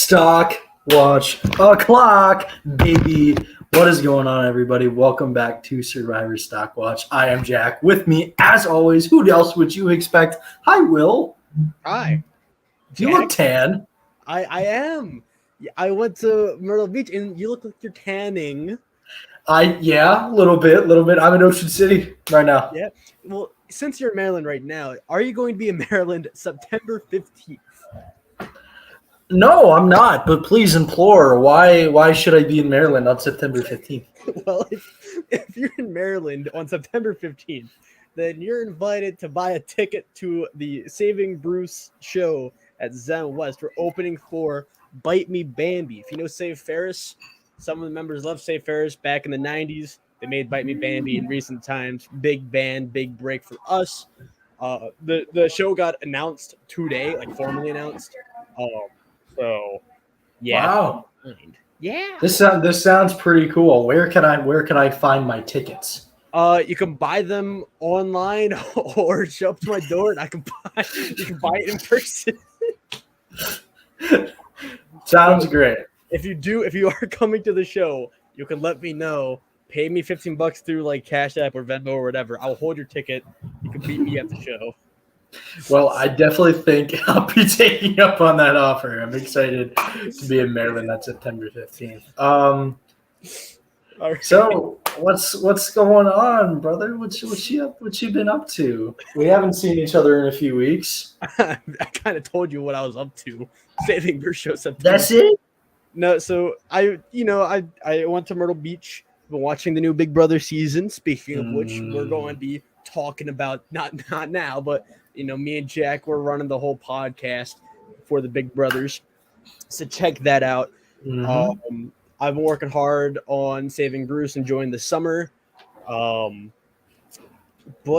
StockWatch o'clock, baby. What is going on, everybody? Welcome back to Survivor StockWatch. I am Jack. With me, as always, who else would you expect? Hi, Will. Hi. You look tan. I am. I went to Myrtle Beach, and you look like you're tanning. Yeah, a little bit. I'm in Ocean City right now. Yeah. Well, since you're in Maryland right now, are you going to be in Maryland September 15th? No, I'm not. But please implore. Why should I be in Maryland on September 15th? Well, if you're in Maryland on September 15th, then you're invited to buy a ticket to the Saving Bruce show at Zen West. We're opening for Bite Me Bambi. If you know Save Ferris, some of the members love Save Ferris back in the 90s. They made Bite Me Bambi in recent times. Big band, big break for us. The show got announced today, like formally announced. So yeah. Wow. Yeah. This sounds pretty cool. Where can I find my tickets? You can buy them online or show up to my door and you can buy it in person. Sounds great. If you are coming to the show, you can let me know. Pay me $15 through like Cash App or Venmo or whatever. I'll hold your ticket. You can beat me at the show. Well, I definitely think I'll be taking up on that offer. I'm excited to be in Maryland on September 15th. Right. So what's going on, brother? What you been up to? We haven't seen each other in a few weeks. I kind of told you what I was up to. Saving your show September. That's it? No, so I went to Myrtle Beach. Been watching the new Big Brother season. Speaking of which, we're going to be talking about not now, but me and Jack, we're running the whole podcast for the Big Brothers. So check that out. Mm-hmm. I've been working hard on Saving Bruce, enjoying the summer. But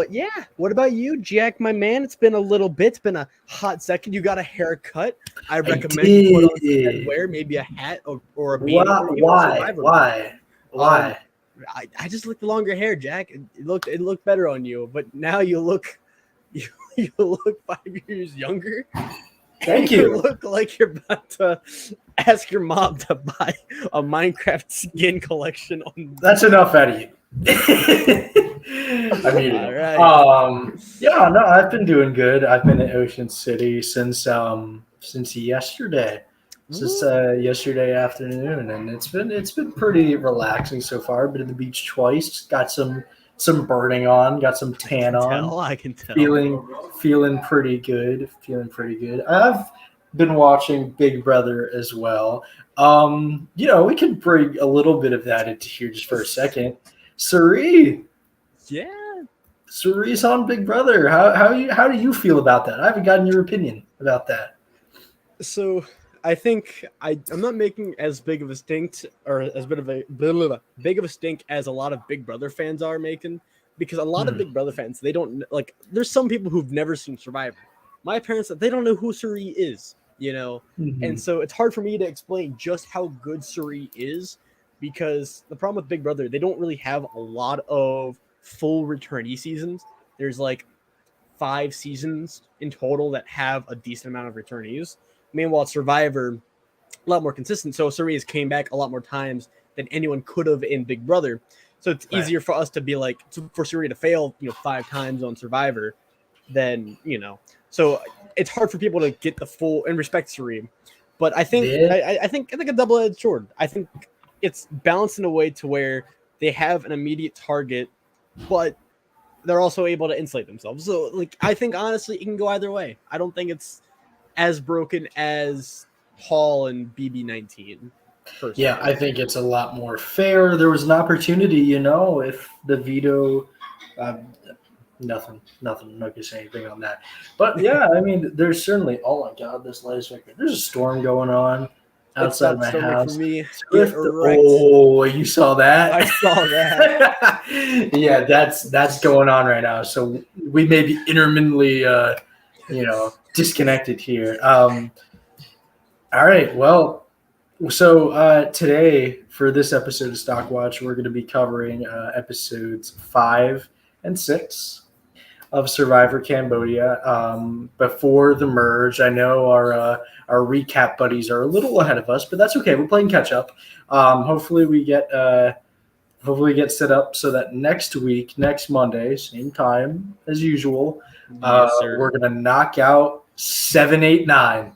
yeah, what about you, Jack, my man? It's been a little bit. It's been a hot second. You got a haircut. I recommend you put on some headwear, maybe a hat or a beanie. Why? I just looked longer hair, Jack. It looked better on you, but now you look 5 years younger. Thank you. You look like you're about to ask your mom to buy a Minecraft skin collection. That's enough out of you. I mean, all right. Yeah, no, I've been doing good. I've been in Ocean City since yesterday. Since yesterday afternoon, and it's been pretty relaxing so far. Been to the beach twice. Got some burning on. Got some tan on. I can tell. Feeling pretty good. I've been watching Big Brother as well. We can bring a little bit of that into here just for a second. Suri. Yeah. Suri's on Big Brother. How do you feel about that? I haven't gotten your opinion about that. So I think I'm not making as big of a stink or as big of a stink as a lot of Big Brother fans are making, because a lot of Big Brother fans, they don't like. There's some people who've never seen Survivor. My parents, they don't know who Suri is, and so it's hard for me to explain just how good Suri is, because the problem with Big Brother, they don't really have a lot of full returnee seasons. There's like 5 seasons in total that have a decent amount of returnees. Meanwhile, Survivor, a lot more consistent. So Suri has came back a lot more times than anyone could have in Big Brother. So it's easier for us to be like, for Suri to fail, 5 times on Survivor, than. So it's hard for people to get the full and respect Suri. But I think I think a double-edged sword. I think it's balanced in a way to where they have an immediate target, but they're also able to insulate themselves. So I think honestly it can go either way. I don't think it's as broken as Hall and BB19. Personally. Yeah, I think it's a lot more fair. There was an opportunity, if the veto, nothing. I'm not going to say anything on that. But yeah, I mean, there's certainly, oh my God, this latest record. There's a storm going on outside my house. For me. Oh, you saw that? I saw that. Yeah, that's going on right now. So we may be intermittently, disconnected here. All right. Well, so today for this episode of StockWatch, we're going to be covering episodes 5 and 6. of Survivor Cambodia before the merge. I know our recap buddies are a little ahead of us, but that's okay. We're playing catch up. Hopefully we get set up so that next week, next Monday, same time as usual, Yes, sir. we're gonna knock out 789.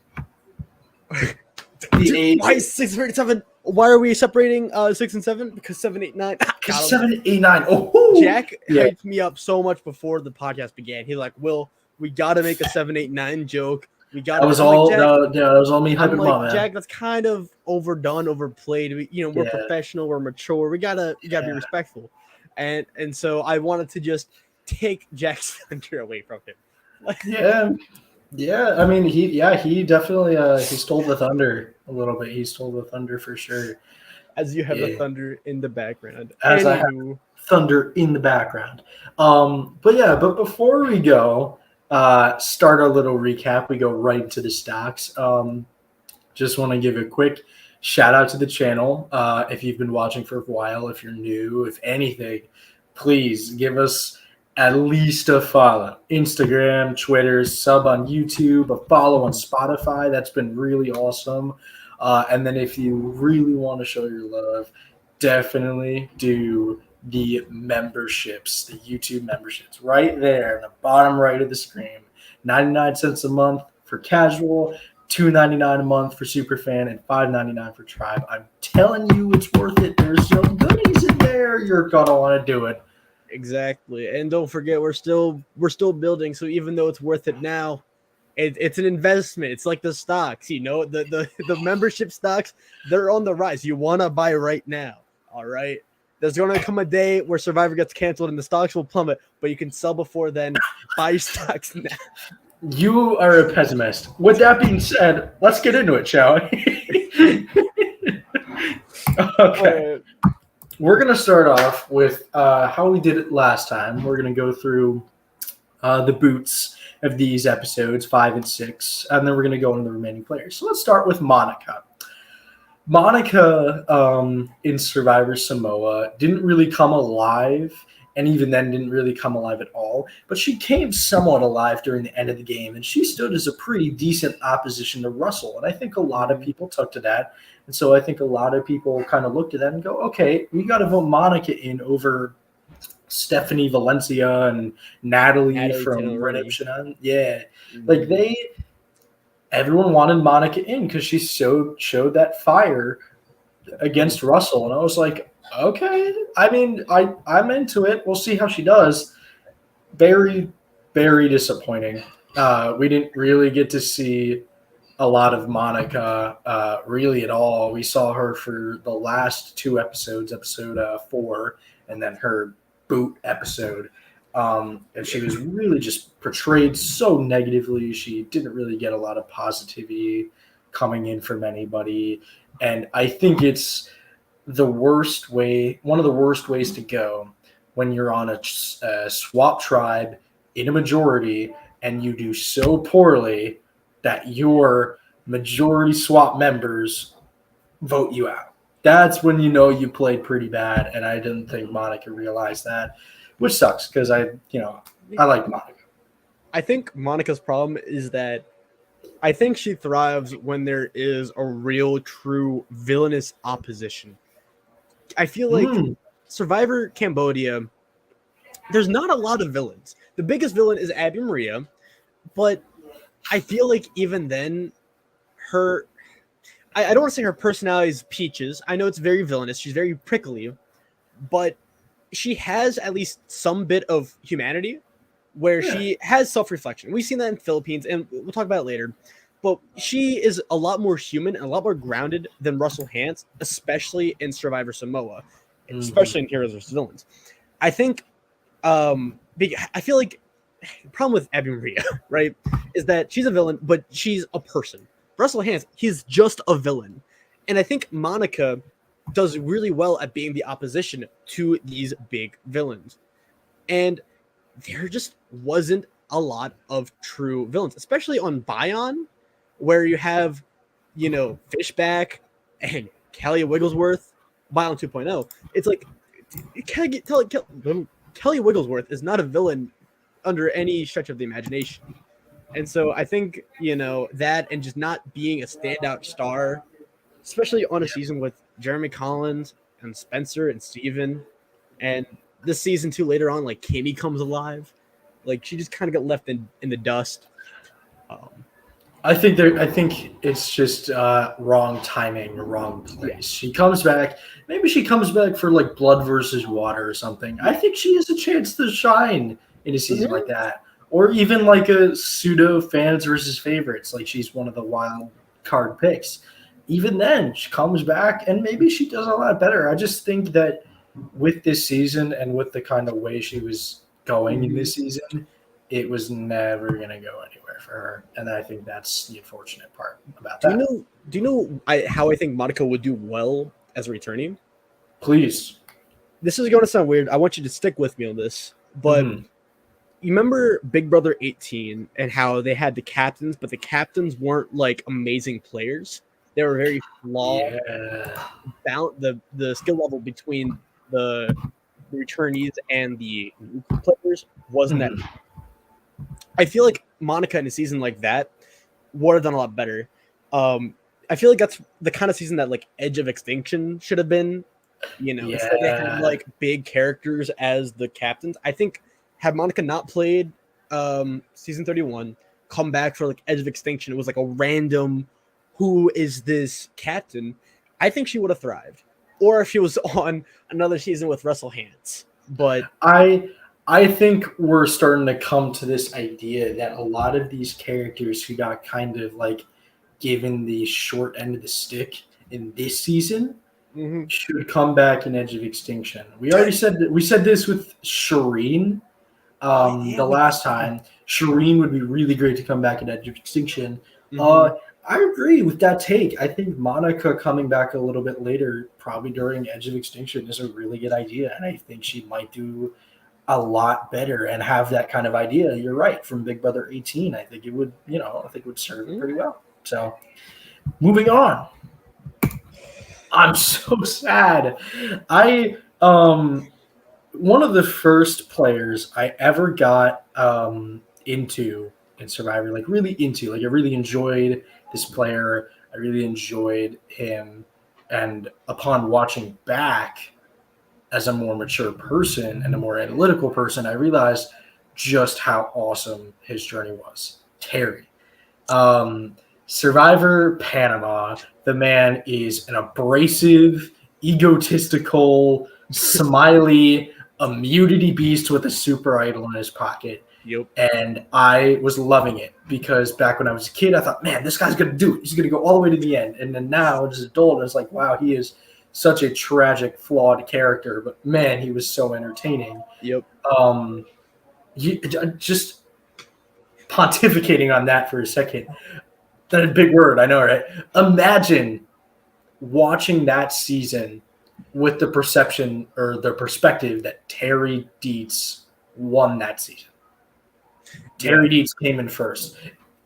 Dude, why is 6, 7? Why are we separating 6 and 7? Because 7, 8, 9. Because 789. Oh, Jack hyped me up so much before the podcast began. He's like, "Will, we got to make a 7, 8, 9 joke. We got." That was all. That was all me hyping him up, man. Jack, that's kind of overdone, overplayed. We're professional, we're mature. We gotta be respectful, and so I wanted to just take Jack's thunder away from him. Yeah. I mean, he definitely he stole the thunder a little bit. He stole the thunder for sure. As you have the thunder in the background. As I have thunder in the background. But before we go, start our little recap. We go right into the stocks. Just want to give a quick shout out to the channel. If you've been watching for a while, if you're new, if anything, please give us at least a follow. Instagram, Twitter, sub on YouTube, a follow on Spotify. That's been really awesome. And then if you really want to show your love, definitely do the memberships, the YouTube memberships right there in the bottom right of the screen. 99 cents a month for casual, $2.99 a month for superfan, and $5.99 for tribe. I'm telling you, it's worth it. There's some goodies in there. You're gonna want to do it. Exactly. And don't forget, we're still building. So even though it's worth it now, it's an investment. It's like the stocks, the membership stocks, they're on the rise. You want to buy right now. All right. There's going to come a day where Survivor gets canceled and the stocks will plummet, but you can sell before then. Buy your stocks now. You are a pessimist. With that being said, let's get into it, shall we? Okay. We're going to start off with how we did it last time. We're going to go through the boots of these episodes, 5 and 6, and then we're going to go into the remaining players. So let's start with Monica. Monica in Survivor Samoa didn't really come alive, and even then didn't really come alive at all. But she came somewhat alive during the end of the game, and she stood as a pretty decent opposition to Russell. And I think a lot of people took to that. And so I think a lot of people kind of looked at that and go, okay, we got to vote Monica in over Stephanie Valencia and Natalie from Redemption. Yeah. Like everyone wanted Monica in because she showed that fire against Russell. And I was like, okay. I mean, I'm into it. We'll see how she does. Very, very disappointing. We didn't really get to see a lot of Monica really at all. We saw her for the last 2 episodes, episode 4, and then her boot episode. And she was really just portrayed so negatively. She didn't really get a lot of positivity coming in from anybody. And I think it's the worst way, one of the worst ways to go when you're on a swap tribe in a majority and you do so poorly that your majority swap members vote you out. That's when you know you played pretty bad, and I didn't think Monica realized that, which sucks because I like Monica. I think Monica's problem is that I think she thrives when there is a real, true villainous opposition. I feel like Survivor Cambodia, there's not a lot of villains. The biggest villain is Abby Maria, but I feel like even then, I don't want to say her personality is peaches. I know it's very villainous. She's very prickly, but she has at least some bit of humanity where she has self-reflection. We've seen that in the Philippines, and we'll talk about it later. But she is a lot more human and a lot more grounded than Russell Hantz, especially in Survivor Samoa, especially in Heroes vs. Villains. I think, I feel like the problem with Abby Maria, right, is that she's a villain, but she's a person. Russell Hantz, he's just a villain. And I think Monica does really well at being the opposition to these big villains. And there just wasn't a lot of true villains, especially on Bion, where you have, Fishback and Kelly Wigglesworth, Bion 2.0. It's like, Kelly Wigglesworth is not a villain under any stretch of the imagination. And so I think, that and just not being a standout star, especially on a season with Jeremy Collins and Spencer and Steven, and this season too later on, like Kimmy comes alive. Like she just kind of got left in the dust. Um, I think it's just wrong timing, wrong place. yeah. She comes back. Maybe she comes back for like Blood versus Water or something. I think she has a chance to shine in a season like that, or even like a pseudo fans versus favorites. Like she's one of the wild card picks. Even then, she comes back and maybe she does a lot better. I just think that with this season and with the kind of way she was going in this season, it was never going to go anywhere for her, and I think that's the unfortunate part about that. Do you know how I think Monica would do well as a returning? Please. This is going to sound weird. I want you to stick with me on this, but you remember Big Brother 18 and how they had the captains, but the captains weren't like amazing players. They were very flawed. Yeah. The skill level between the returnees and the new players wasn't that. I feel like Monica in a season like that would have done a lot better. I feel like that's the kind of season that like Edge of Extinction should have been. Instead they had like big characters as the captains. I think had Monica not played season 31, come back for like Edge of Extinction, it was like a random who is this captain, I think she would have thrived. Or if she was on another season with Russell Hantz. But I think we're starting to come to this idea that a lot of these characters who got kind of like given the short end of the stick in this season should come back in Edge of Extinction. We already said that. We said this with Shireen the last time. Shireen would be really great to come back in Edge of Extinction. I agree with that take. I think Monica coming back a little bit later, probably during Edge of Extinction, is a really good idea, and I think she might do a lot better and have that kind of idea. You're right. From Big Brother 18, I think it would, serve pretty well. So, moving on. I'm so sad. I one of the first players I ever got into in Survivor, like really into, like I really enjoyed this player. I really enjoyed him, and upon watching back as a more mature person and a more analytical person, I realized just how awesome his journey was. Terry. Survivor Panama, the man is an abrasive, egotistical, smiley, immunity beast with a super idol in his pocket. Yep. And I was loving it because back when I was a kid, I thought, man, this guy's going to do it. He's going to go all the way to the end. And then now, as an adult, it's like, wow, he is such a tragic, flawed character. But, man, he was so entertaining. Yep. Just pontificating on that for a second. That's a big word, I know, right? Imagine watching that season with the perception or the perspective that Terry Dietz won that season. Terry Dietz came in first.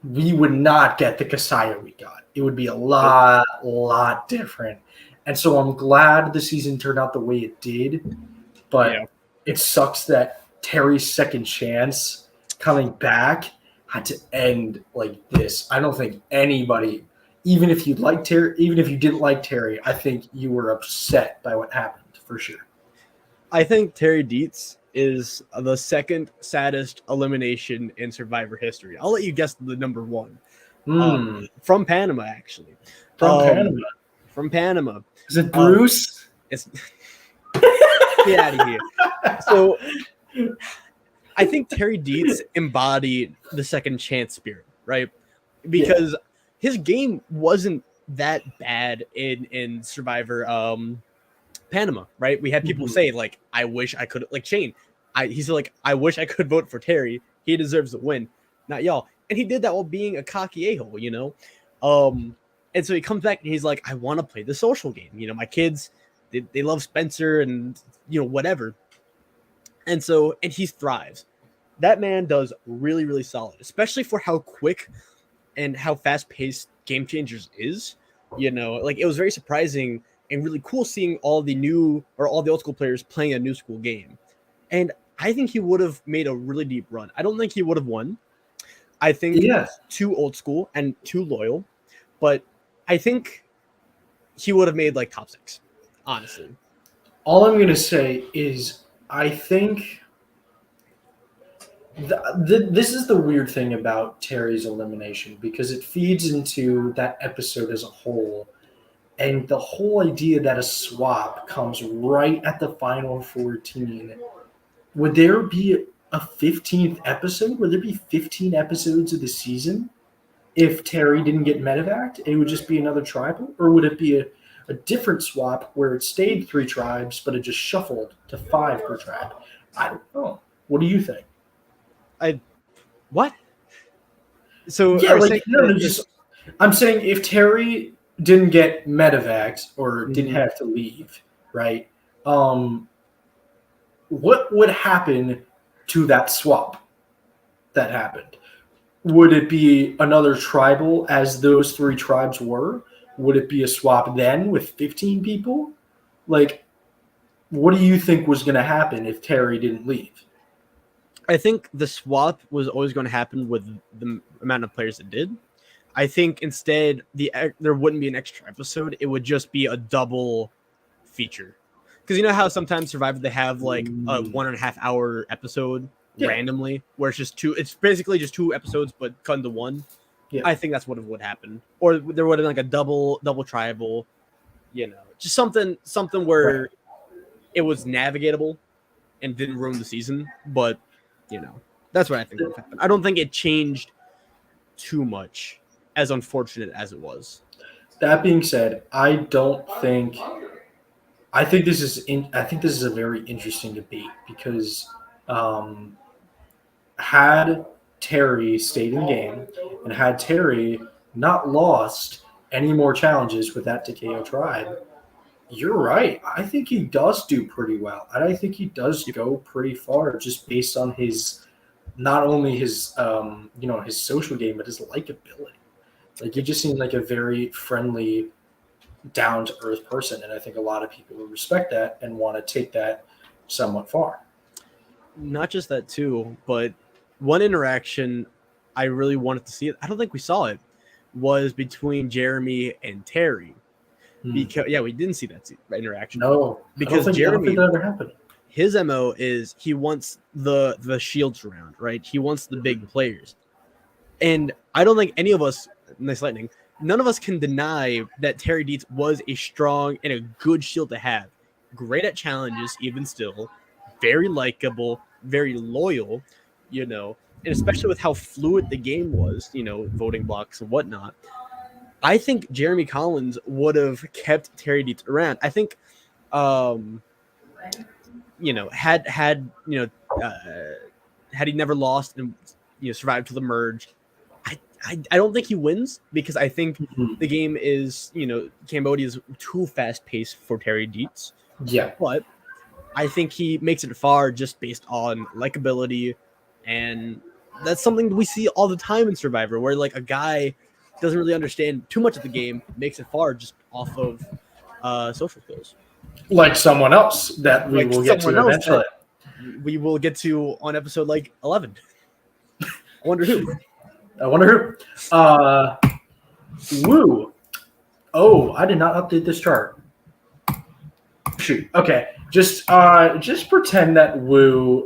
We would not get the Kasaya we got. It would be a lot different. And so I'm glad the season turned out the way it did, but it sucks that Terry's second chance coming back had to end like this. I don't think anybody, even if you liked Terry, even if you didn't like Terry, I think you were upset by what happened for sure. I think Terry Dietz is the second saddest elimination in Survivor history. I'll let you guess the number one. From Panama, actually. From Panama. Is it Bruce? It's get out of here. So I think Terry Dietz embodied the second chance spirit, right? Because his game wasn't that bad in Survivor Panama, right? We had people say, like, I wish I could, like Shane, he's like, I wish I could vote for Terry. He deserves a win, not y'all. And he did that while being a cocky a-hole, And so he comes back and he's like, I want to play the social game. My kids, they love Spencer and, whatever. And he thrives. That man does really, really solid, especially for how quick and how fast-paced Game Changers is. Like it was very surprising and really cool seeing all the old school players playing a new school game. And I think he would have made a really deep run. I don't think he would have won. I think Yeah. too old school and too loyal, but I think he would have made like top 6, honestly. All I'm going to say is I think this is the weird thing about Terry's elimination because it feeds into that episode as a whole. And the whole idea that a swap comes right at the final 14. Would there be a 15th episode? Would there be 15 episodes of the season if Terry didn't get medevaced? It would just be another tribal? Or would it be a different swap where it stayed 3 tribes, but it just shuffled to 5 per tribe? I don't know. What do you think? What? So Yeah, like no, just I'm saying if Terry didn't get medevaced or didn't have to leave, right? What would happen to that swap that happened? Would it be another tribal as those 3 tribes were? Would it be a swap then with 15 people? Like, what do you think was going to happen if Terry didn't leave? I think the swap was always going to happen with the amount of players it did. I think instead there wouldn't be an extra episode. It would just be a double feature. Because you know how sometimes Survivor, they have like a 1.5 hour episode randomly where it's just 2. It's basically just 2 episodes, but cut into 1. Yeah. I think that's what would happen. Or there would have been like a double tribal, just something where it was navigatable and didn't ruin the season. But that's what I think would happen. I don't think it changed too much, as unfortunate as it was. That being said, I think this is a very interesting debate because had Terry stayed in the game and had Terry not lost any more challenges with that Takeo tribe, you're right. I think he does do pretty well. And I think he does go pretty far just based on his, not only his, his social game, but his likability. Like, he just seemed like a very friendly, down-to-earth person. And I think a lot of people will respect that and want to take that somewhat far. Not just that, too, but one interaction I really wanted to see, I don't think we saw it, was between Jeremy and Terry. Because we didn't see that interaction. No, because Jeremy, that ever happened. His MO is he wants the shields around, right? He wants the big players, and I don't think any of us, nice lightning, none of us can deny that Terry Dietz was a strong and a good shield to have. Great at challenges, even still, very likable, very loyal, and especially with how fluid the game was, voting blocks and whatnot. I think Jeremy Collins would have kept Terry Dietz around. I think, had he never lost and survived to the merge, I don't think he wins because I think the game is Cambodia is too fast paced for Terry Dietz. Yeah, but I think he makes it far just based on likability, and that's something we see all the time in Survivor, where like a guy doesn't really understand too much of the game, makes it far just off of social skills. Like someone else that we will get to eventually. We will get to on episode 11. I wonder who. Woo. Oh, I did not update this chart. Shoot. Okay. Just pretend that Woo,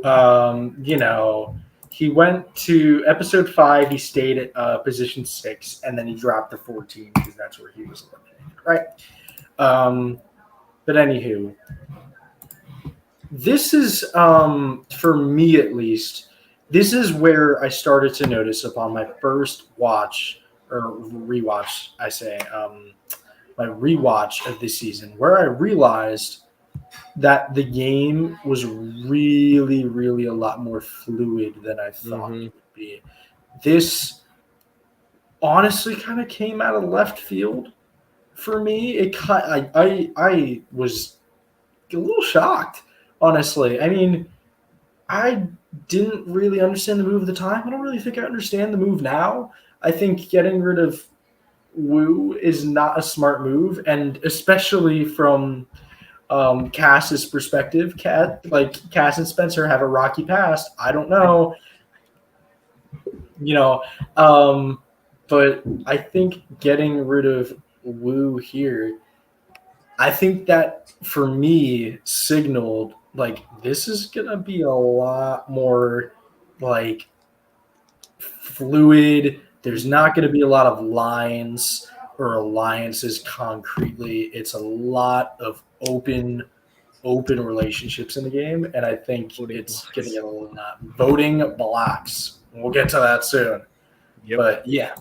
he went to episode 5. He stayed at position 6, and then he dropped to 14 because that's where he was eliminated, right? But anywho, this is for me at least. This is where I started to notice upon my first watch or rewatch. I say my rewatch of this season, where I realized that the game was really, really a lot more fluid than I thought it would be. This honestly kind of came out of left field for me. I was a little shocked, honestly. I mean, I didn't really understand the move at the time. I don't really think I understand the move now. I think getting rid of Woo is not a smart move, and especially from Cass's perspective. Cass and Spencer have a rocky past. I don't know, you know, but I think getting rid of Wu here, I think that for me signaled like this is gonna be a lot more like fluid. There's not going to be a lot of lines or alliances concretely. It's a lot of open relationships in the game, and I think Voting it's blocks. going to get a little not voting blocks. We'll get to that soon. Yep. But yeah,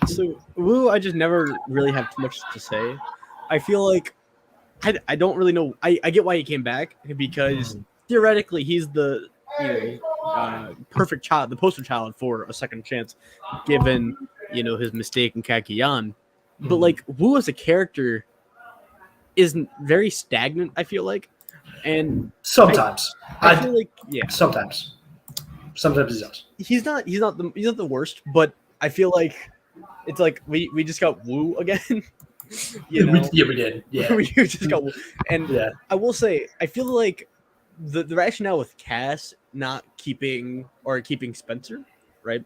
So Wu, I just never really have too much to say. I feel like I don't really know. I get why he came back because theoretically he's the perfect child, the poster child for a second chance, given his mistake in Kakiyan. But like Wu as a character is very stagnant. I feel like, and sometimes I feel like sometimes he does. he's not the worst, but I feel like it's like we just got Wu again. We did. Yeah, we just got Wu. And yeah. I will say I feel like the rationale with Cass not keeping Spencer, right,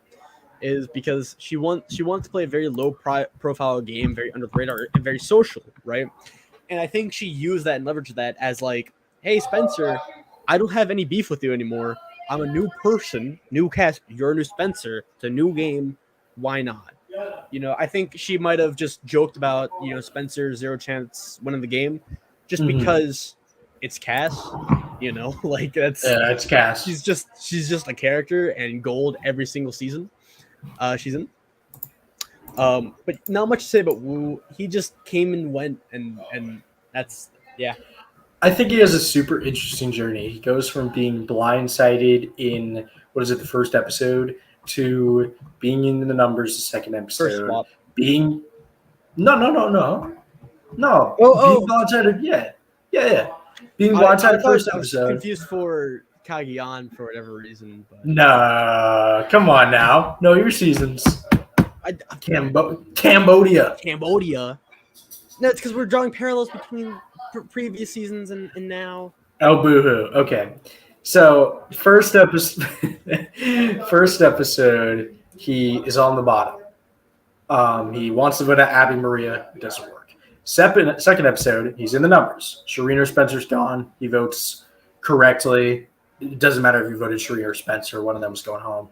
is because she wants to play a very low profile game, very under the radar, and very social, right? And I think she used that and leveraged that as like, hey Spencer, I don't have any beef with you anymore. I'm a new person, new cast. You're a new Spencer. It's a new game. Why not? I think she might have just joked about Spencer zero chance winning the game, just because it's Cass. Like It's Cass. She's just a character and gold every single season she's in. But not much to say about Wu. He just came and went, and that's I think he has a super interesting journey. He goes from being blindsided in the first episode to being in the numbers the second episode. First swap. Being being blindsided, yeah. Being blindsided first episode. Confused for Kagiyan for whatever reason. But... No, come on now. Know your seasons. Cambodia. No, it's because we're drawing parallels between previous seasons and now. Oh, boo-hoo. Okay. So, first episode, he is on the bottom. He wants to vote out Abby Maria. It doesn't work. Second episode, he's in the numbers. Shireen or Spencer's gone. He votes correctly. It doesn't matter if you voted Shireen or Spencer. One of them was going home.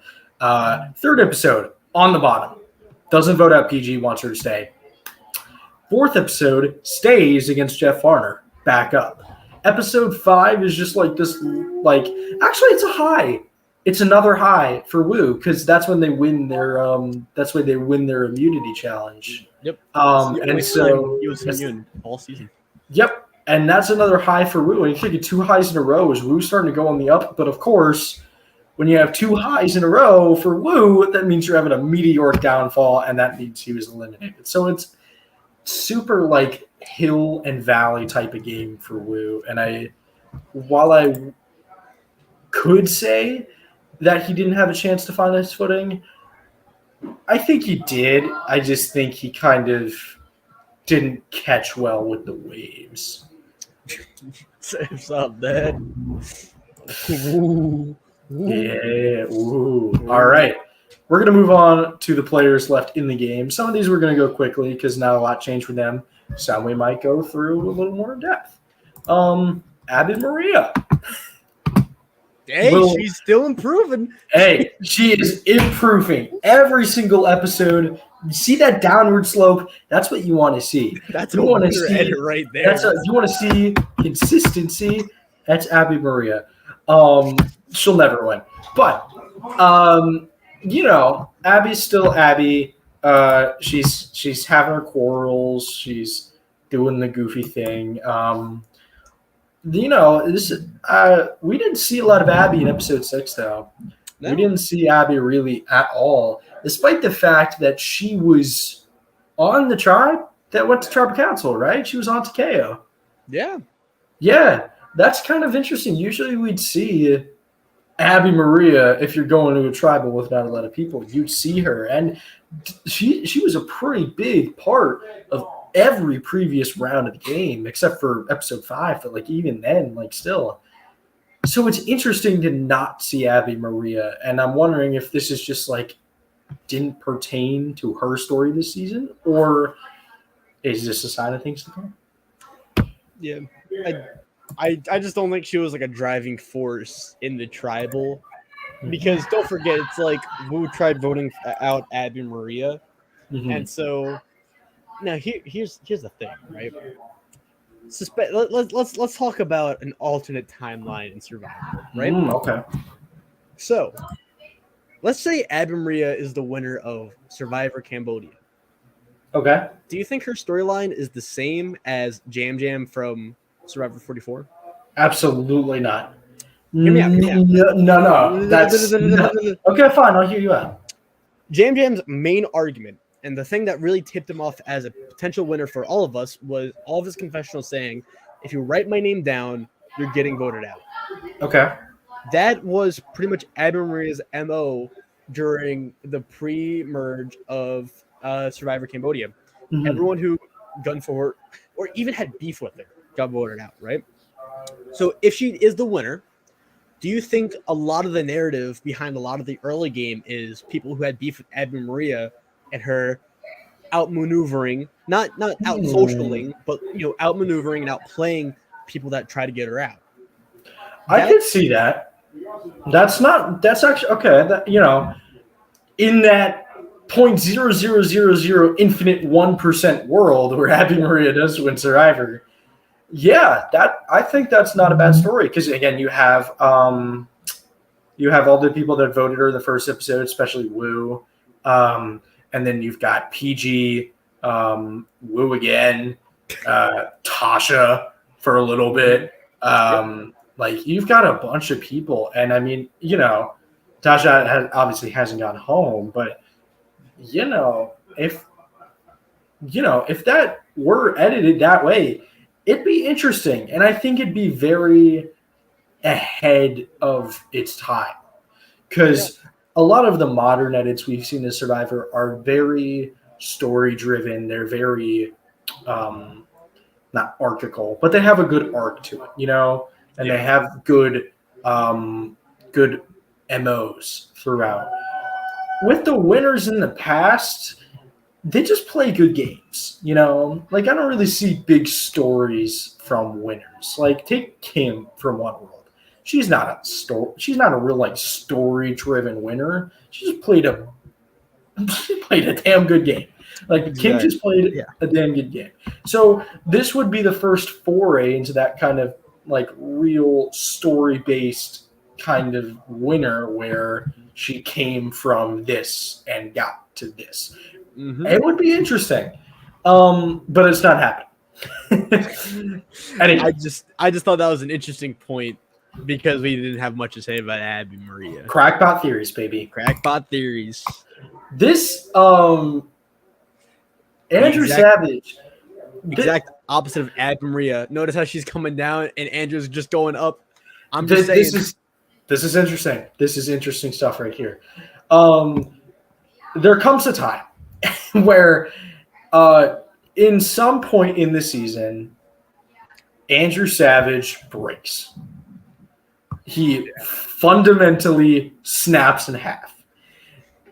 Third episode, on the bottom. Doesn't vote out PG, wants her to stay. Fourth episode, stays against Jeff Varner. Back up. Episode 5 is just like this, actually it's a high. It's another high for Wu because that's when they win their immunity challenge. Yep. And so he was immune all season. Yep. And that's another high for Wu. And you think 2 highs in a row is Wu starting to go on the up. But of course, when you have 2 highs in a row for Wu, that means you're having a meteoric downfall, and that means he was eliminated. So it's super like hill and valley type of game for Wu. And while I could say that he didn't have a chance to find his footing, I think he did. I just think he kind of didn't catch well with the waves. Saves up, Dad. Yeah. Ooh. All right. We're going to move on to the players left in the game. Some of these we're going to go quickly because not a lot changed with them. Some we might go through a little more in depth. Abby Maria. Hey, she's still improving. Hey, she is improving every single episode. You see that downward slope? That's what you want to see. That's what you want to see right there. You want to see consistency. That's Abby Maria. She'll never win, but Abby's still Abby. She's having her quarrels. She's doing the goofy thing. We didn't see a lot of Abby in episode 6, though. No. We didn't see Abby really at all, despite the fact that she was on the tribe that went to tribal council, right? She was on Takeo. Yeah. Yeah, that's kind of interesting. Usually we'd see Abby Maria, if you're going to a tribal with not a lot of people, you'd see her. And she was a pretty big part of every previous round of the game except for episode 5, but like even then, like still. So it's interesting to not see Abby Maria, and I'm wondering if this is just like didn't pertain to her story this season, or is this a sign of things to come? Yeah, I just don't think she was like a driving force in the tribal, because don't forget, it's like Wu tried voting out Abby Maria, and so now here's the thing, right? Let's talk about an alternate timeline in Survivor, right? Okay. So let's say Abby Maria is the winner of Survivor Cambodia. Okay. Do you think her storyline is the same as Jam Jam from Survivor 44? Absolutely not. Hear me out. No. That's no. Okay. Fine. I'll hear you out. Jam Jam's main argument, and the thing that really tipped him off as a potential winner for all of us, was all of his confessionals saying, if you write my name down, you're getting voted out. Okay. That was pretty much Abby Maria's MO during the pre-merge of Survivor Cambodia. Mm-hmm. Everyone who gunned for her or even had beef with her got voted out, right? So if she is the winner, do you think a lot of the narrative behind a lot of the early game is people who had beef with Abby Maria and her outmaneuvering, not out socialing, but outmaneuvering and outplaying people that try to get her out? I could see that. That's actually okay. That, in that 0.0000 infinite 1% world where Abby Maria does win Survivor, yeah, I think that's not a bad story, because again, you have all the people that voted her the first episode, especially Wu, and then you've got PG, Wu again, Tasha for a little bit. Like, you've got a bunch of people, and I mean, Tasha obviously hasn't gone home, but if that were edited that way, it'd be interesting, and I think it'd be very ahead of its time, because a lot of the modern edits we've seen in Survivor are very story driven. They're very not archical, but they have a good arc to it, and they have good good MOs throughout. With the winners in the past, they just play good games, Like, I don't really see big stories from winners. Like, take Kim from One World. She's not a real like story-driven winner. She just played a damn good game. Like, exactly. Kim just played a damn good game. So this would be the first foray into that kind of like real story-based kind of winner, where she came from this and got to this. Mm-hmm. It would be interesting, but it's not happening. Anyway. I just thought that was an interesting point, because we didn't have much to say about Abby Maria. Crackpot theories, baby. Crackpot theories. This Andrew Savage, exact opposite of Abby Maria. Notice how she's coming down and Andrew's just going up. I'm just saying. This is interesting. This is interesting stuff right here. There comes a time where in some point in the season, Andrew Savage breaks. He fundamentally snaps in half.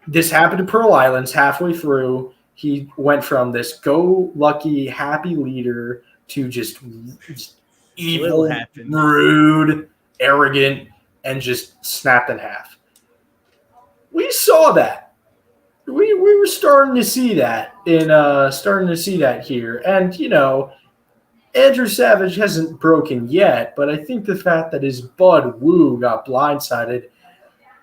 This happened to Pearl Islands halfway through. He went from this go-lucky, happy leader to just evil, rude, arrogant, and just snapped in half. We saw that. We were starting to see that here. And, Andrew Savage hasn't broken yet, but I think the fact that his bud Wu got blindsided,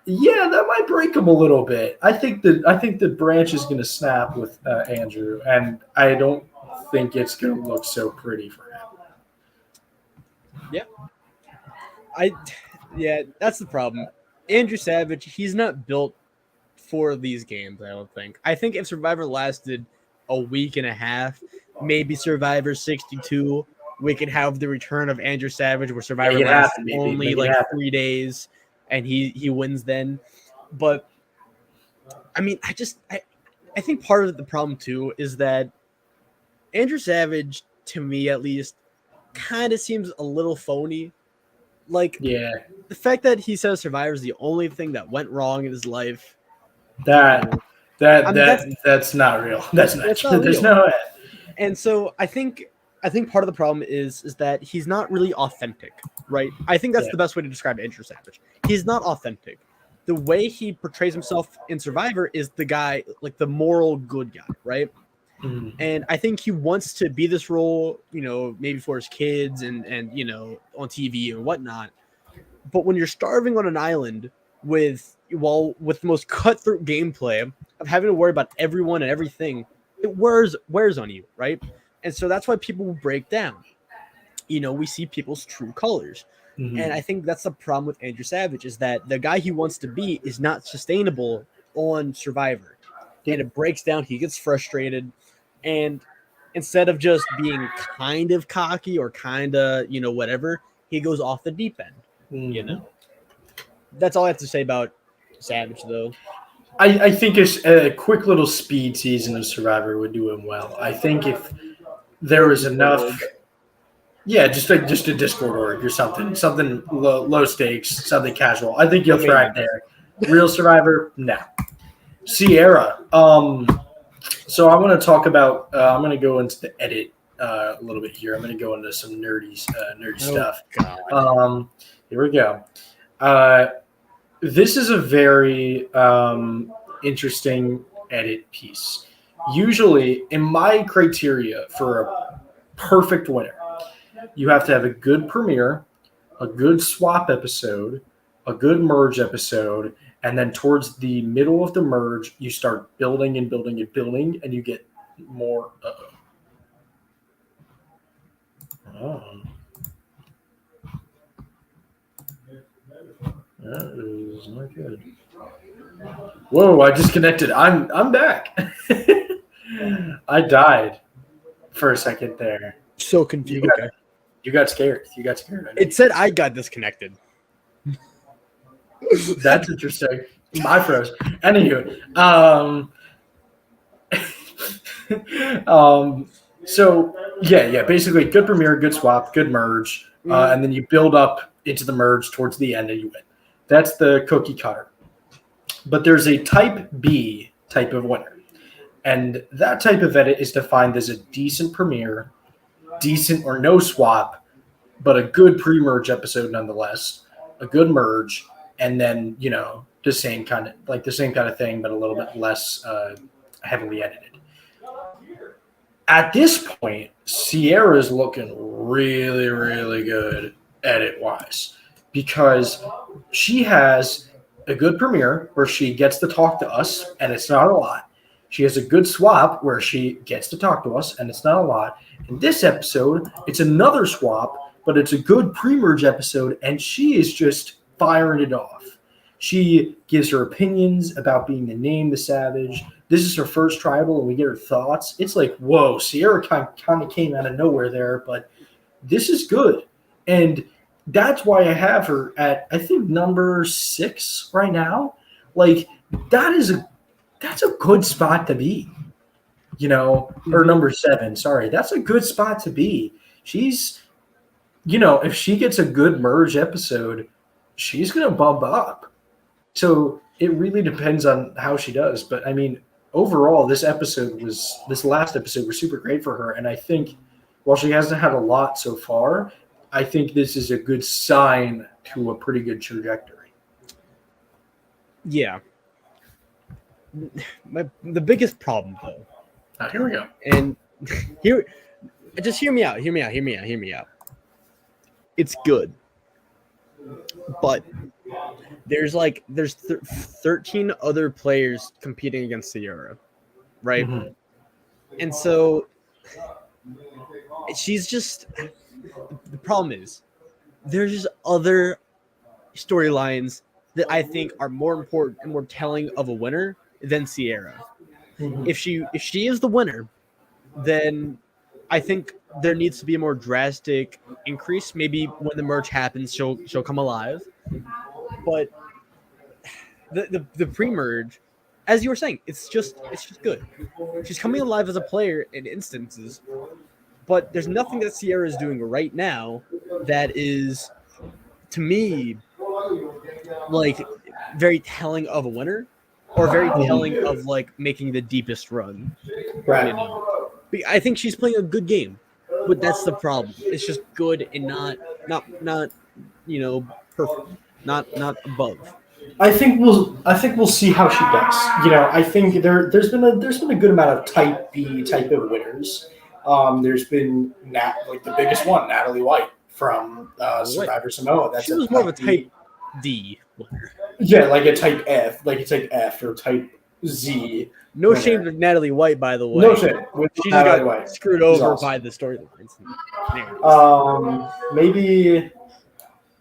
that might break him a little bit. I think the branch is going to snap with Andrew, and I don't think it's going to look so pretty for him. Yeah, that's the problem. Andrew Savage, he's not built for these games, I don't think. I think if Survivor lasted a week and a half, maybe Survivor 62, we could have the return of Andrew Savage, where Survivor lasts only like 3 days, and he wins then. But I mean, I think part of the problem too is that Andrew Savage, to me at least, kind of seems a little phony. Like Yeah, the fact that he says Survivor is the only thing that went wrong in his life. that I mean, that's not real. That's not that's true. not There's real. no way. And so I think part of the problem is that he's not really authentic, right? I think that's Yeah. the best way to describe Andrew Savage. He's not authentic. The way he portrays himself in Survivor is the guy, like the moral good guy, right? Mhm. And I think he wants to be this role, maybe for his kids and on TV and whatnot. But when you're starving on an island with the most cutthroat gameplay of having to worry about everyone and everything, it wears on you, right? And so that's why people will break down. We see people's true colors. Mhm. And I think that's the problem with Andrew Savage is that the guy he wants to be is not sustainable on Survivor. And it breaks down, he gets frustrated, and instead of just being kind of cocky or kind of, whatever, he goes off the deep end. Mhm. That's all I have to say about Savage, though. I think a quick little speed season of Survivor would do him well. I think if there Or was Discord enough, org. yeah, just a Discord org or something low stakes, something casual. I think you'll thrive Amazing. there. Real Survivor, no. Sierra. So I want to talk about. I'm going to go into the edit a little bit here. I'm going to go into some nerdy stuff. God. Here we go. This is a very interesting edit piece. Usually, in my criteria for a perfect winner, you have to have a good premiere, a good swap episode, a good merge episode, and then towards the middle of the merge, you start building and building and building, and you get more. Oh, that is not good. Whoa! I disconnected. I'm back. I died for a second there. So confused. Okay. You got scared. You got scared. I know. It said I got disconnected. That's interesting. I froze. Anywho, so yeah. Basically, good premiere, good swap, good merge, and then you build up into the merge towards the end, and you win. That's the cookie cutter. But there's a type B type of winner, and that type of edit is defined as a decent premiere, decent or no swap, but a good pre-merge episode nonetheless, a good merge, and then the same kind of thing, but a little bit less heavily edited. At this point, Sierra's looking really, really good edit wise because she has a good premiere where she gets to talk to us, and it's not a lot. She has a good swap where she gets to talk to us, and it's not a lot. In this episode, it's another swap, but it's a good pre-merge episode, and she is just firing it off. She gives her opinions about being the name the Savage. This is her first tribal, and we get her thoughts. It's like, whoa, Sierra kind of came out of nowhere there, but this is good. And that's why I have her at, I think, number 6 right now. Like, that's a good spot to be, or number 7. Sorry. That's a good spot to be. She's, if she gets a good merge episode, she's going to bump up. So it really depends on how she does. But I mean, overall, this last episode was super great for her. And I think while she hasn't had a lot so far, I think this is a good sign to a pretty good trajectory. Yeah. The biggest problem, though. Here we go. And just hear me out. It's good. But there's 13 other players competing against Sierra, right? Mm-hmm. And so she's just, the problem is there's just other storylines that I think are more important and more telling of a winner than Sierra. Mm-hmm. If she is the winner, then I think there needs to be a more drastic increase. Maybe when the merge happens, she'll come alive. But the pre-merge, as you were saying, it's just good. She's coming alive as a player in instances, but there's nothing that Sierra is doing right now that is, to me, like very telling of a winner or very telling of like making the deepest run. Right. You know, I think she's playing a good game, but that's the problem. It's just good and not perfect, not above. I think we'll see how she does. You know, I think there's been a good amount of type B type of winners. There's been like the biggest one, Natalie White from What? Survivor Samoa. That's She a was more of a type B. type D winner. Yeah, like a type F, like a type F or type Z No winner. shame to Natalie White, by the way. No shit. With She just Natalie got White. screwed She's over awesome. by the storylines. Maybe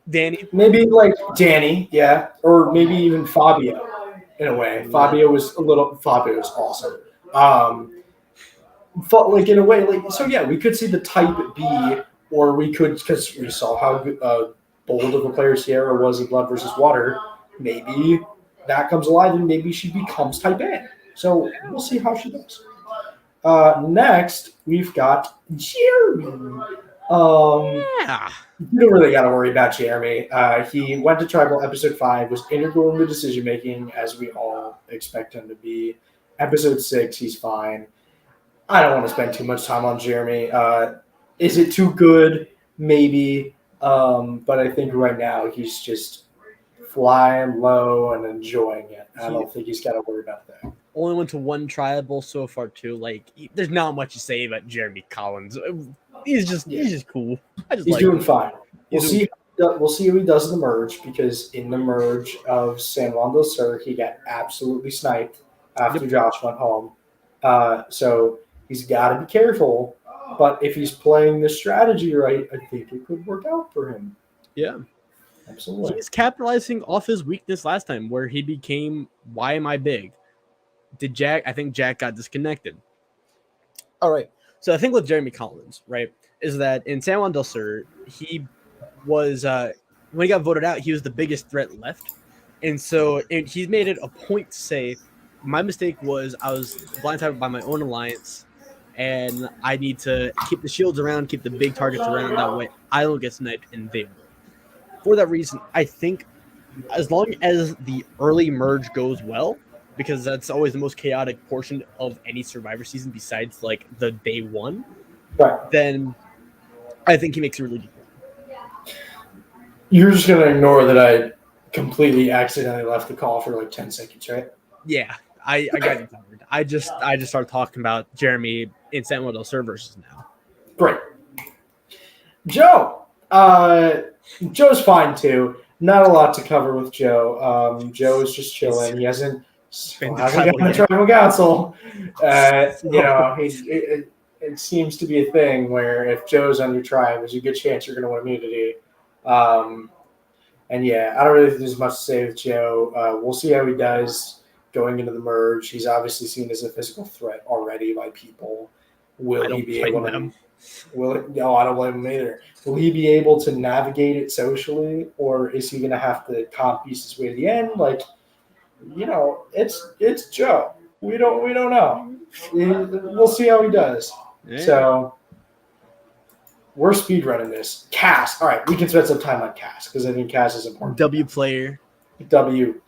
Danny. like Danny, yeah, or maybe even Fabio in a way. Fabio was awesome. Like in a way, like so yeah, we could see the type B, or we could because we saw how bold of a player Sierra was in Blood versus Water. Maybe that comes alive, and maybe she becomes type A. So we'll see how she does. Next, we've got Jeremy. Yeah. You don't really got to worry about Jeremy. He went to Tribal episode 5, was integral in the decision making, as we all expect him to be. Episode 6, he's fine. I don't want to spend too much time on Jeremy. Is it too good? Maybe. But I think right now he's just flying low and enjoying it. I don't think he's got to worry about that. Only went to one tribal so far too. Like, there's not much to say about Jeremy Collins. He's just cool. He's doing fine. We'll see how he does in the merge, because in the merge of San Juan del Sur, he got absolutely sniped after Josh went home. So he's got to be careful. But if he's playing the strategy right, I think it could work out for him. Yeah. Absolutely. He's capitalizing off his weakness last time where he became, why am I big? I think Jack got disconnected. All right. So I think with Jeremy Collins, right, is that in San Juan del Sur, he was, when he got voted out, he was the biggest threat left. And so he's made it a point to say, my mistake was I was blindsided by my own alliance, and I need to keep the shields around, keep the big targets around. That way I don't get sniped and they will. For that reason, I think as long as the early merge goes well, because that's always the most chaotic portion of any Survivor season besides like the day one, right, then I think he makes a really deep run. You're just going to ignore that I completely accidentally left the call for like 10 seconds, right? Yeah, I got you covered. I just started talking about Jeremy in San Juan del Sur versus now. Great. Joe. Joe's fine too. Not a lot to cover with Joe. Joe is just chilling. He hasn't gotten a tribal council. It seems to be a thing where if Joe's on your tribe, there's a good chance you're going to win immunity. And yeah, I don't really think there's much to say with Joe. We'll see how he does going into the merge. He's obviously seen as a physical threat already by people. Will he be able to? No, I don't blame him either. Will he be able to navigate it socially, or is he going to have to comp piece his way to the end? Like, it's Joe. We don't know. We'll see how he does. Yeah. So we're speedrunning this. Cass. All right, we can spend some time on Cass because I think Cass is important. W player. W.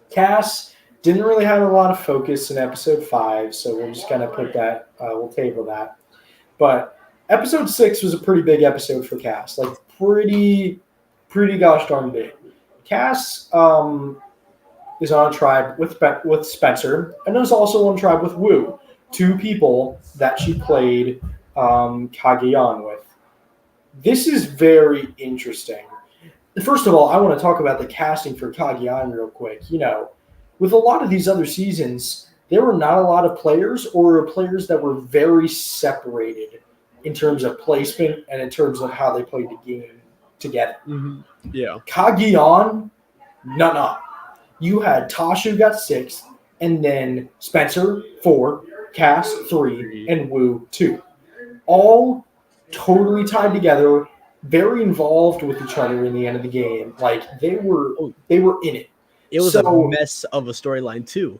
Cass didn't really have a lot of focus in episode 5, so we'll just kind of put that. We'll table that. But episode 6 was a pretty big episode for Cass. Like pretty gosh darn big. Cass is on a tribe with Spencer, and there's also on a tribe with Wu, 2 people that she played Cagayan with. This is very interesting. First of all, I want to talk about the casting for Cagayan real quick. With a lot of these other seasons, there were not a lot of players or players that were very separated in terms of placement and in terms of how they played the game together. Mm-hmm. Yeah. Cagayan, no. You had Tasha got 6th, and then Spencer 4, Cass 3, and Wu 2. All totally tied together, very involved with each other in the end of the game. Like they were in it. It was a So mess of a storyline too.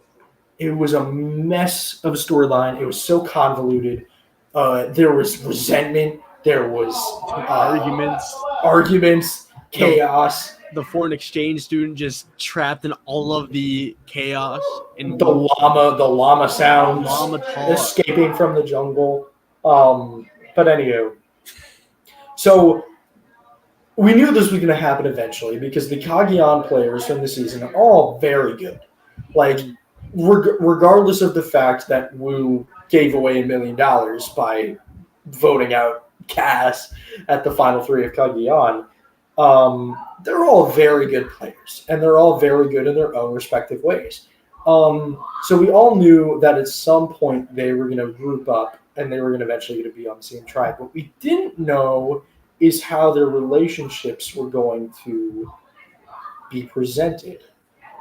it was a mess of a storyline. It was so convoluted. There was resentment. There was Arguments. arguments, The chaos. the foreign exchange student just trapped in all of the chaos and The llama sounds llama talk. escaping from the jungle. But anywho, so we knew this was going to happen eventually because the Kagiyan players from the season are all very good. Like, regardless of the fact that Wu gave away $1 million by voting out Cass at the final three of Kagiyan, they're all very good players, and they're all very good in their own respective ways. So we all knew that at some point they were going to group up and they were going to eventually going to be on the same tribe. What we didn't know is how their relationships were going to be presented.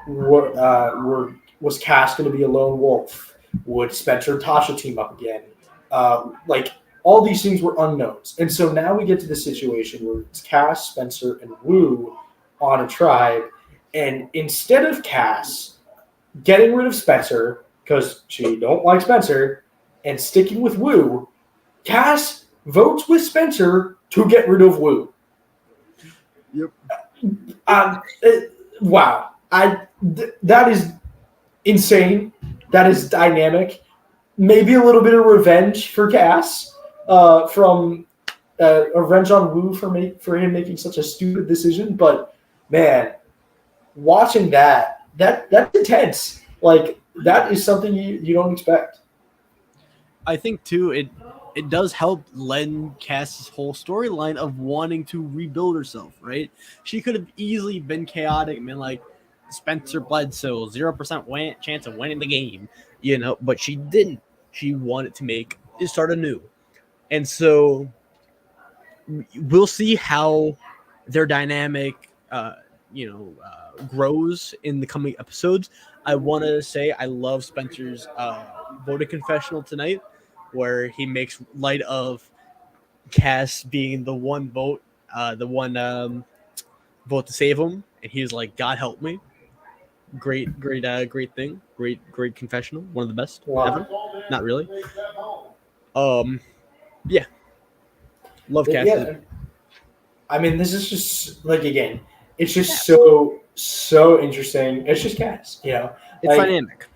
Was Cass going to be a lone wolf? Would Spencer and Tasha team up again? Like, all these things were unknowns. And so now we get to the situation where it's Cass, Spencer, and Wu on a tribe. And instead of Cass getting rid of Spencer, because she don't like Spencer, and sticking with Wu, Cass votes with Spencer to get rid of Wu. Yep. Wow. That is insane. That is dynamic. Maybe a little bit of revenge for Cass from revenge on Wu for him making such a stupid decision. But man, watching that's intense. Like, that is something you don't expect. I think too it does help lend Cass's whole storyline of wanting to rebuild herself, right? She could have easily been chaotic and been like Spencer Bledsoe, 0% chance of winning the game, but she didn't. She wanted to start anew. And so we'll see how their dynamic grows in the coming episodes. I want to say I love Spencer's voting confessional tonight, where he makes light of Cass being the one vote, vote to save him, and he's like, "God help me." Great thing. Great confessional. One of the best ever. Not really. Yeah. Love Cass. Yeah. I mean, this is just like, again, it's just so interesting. It's just Cass, It's dynamic,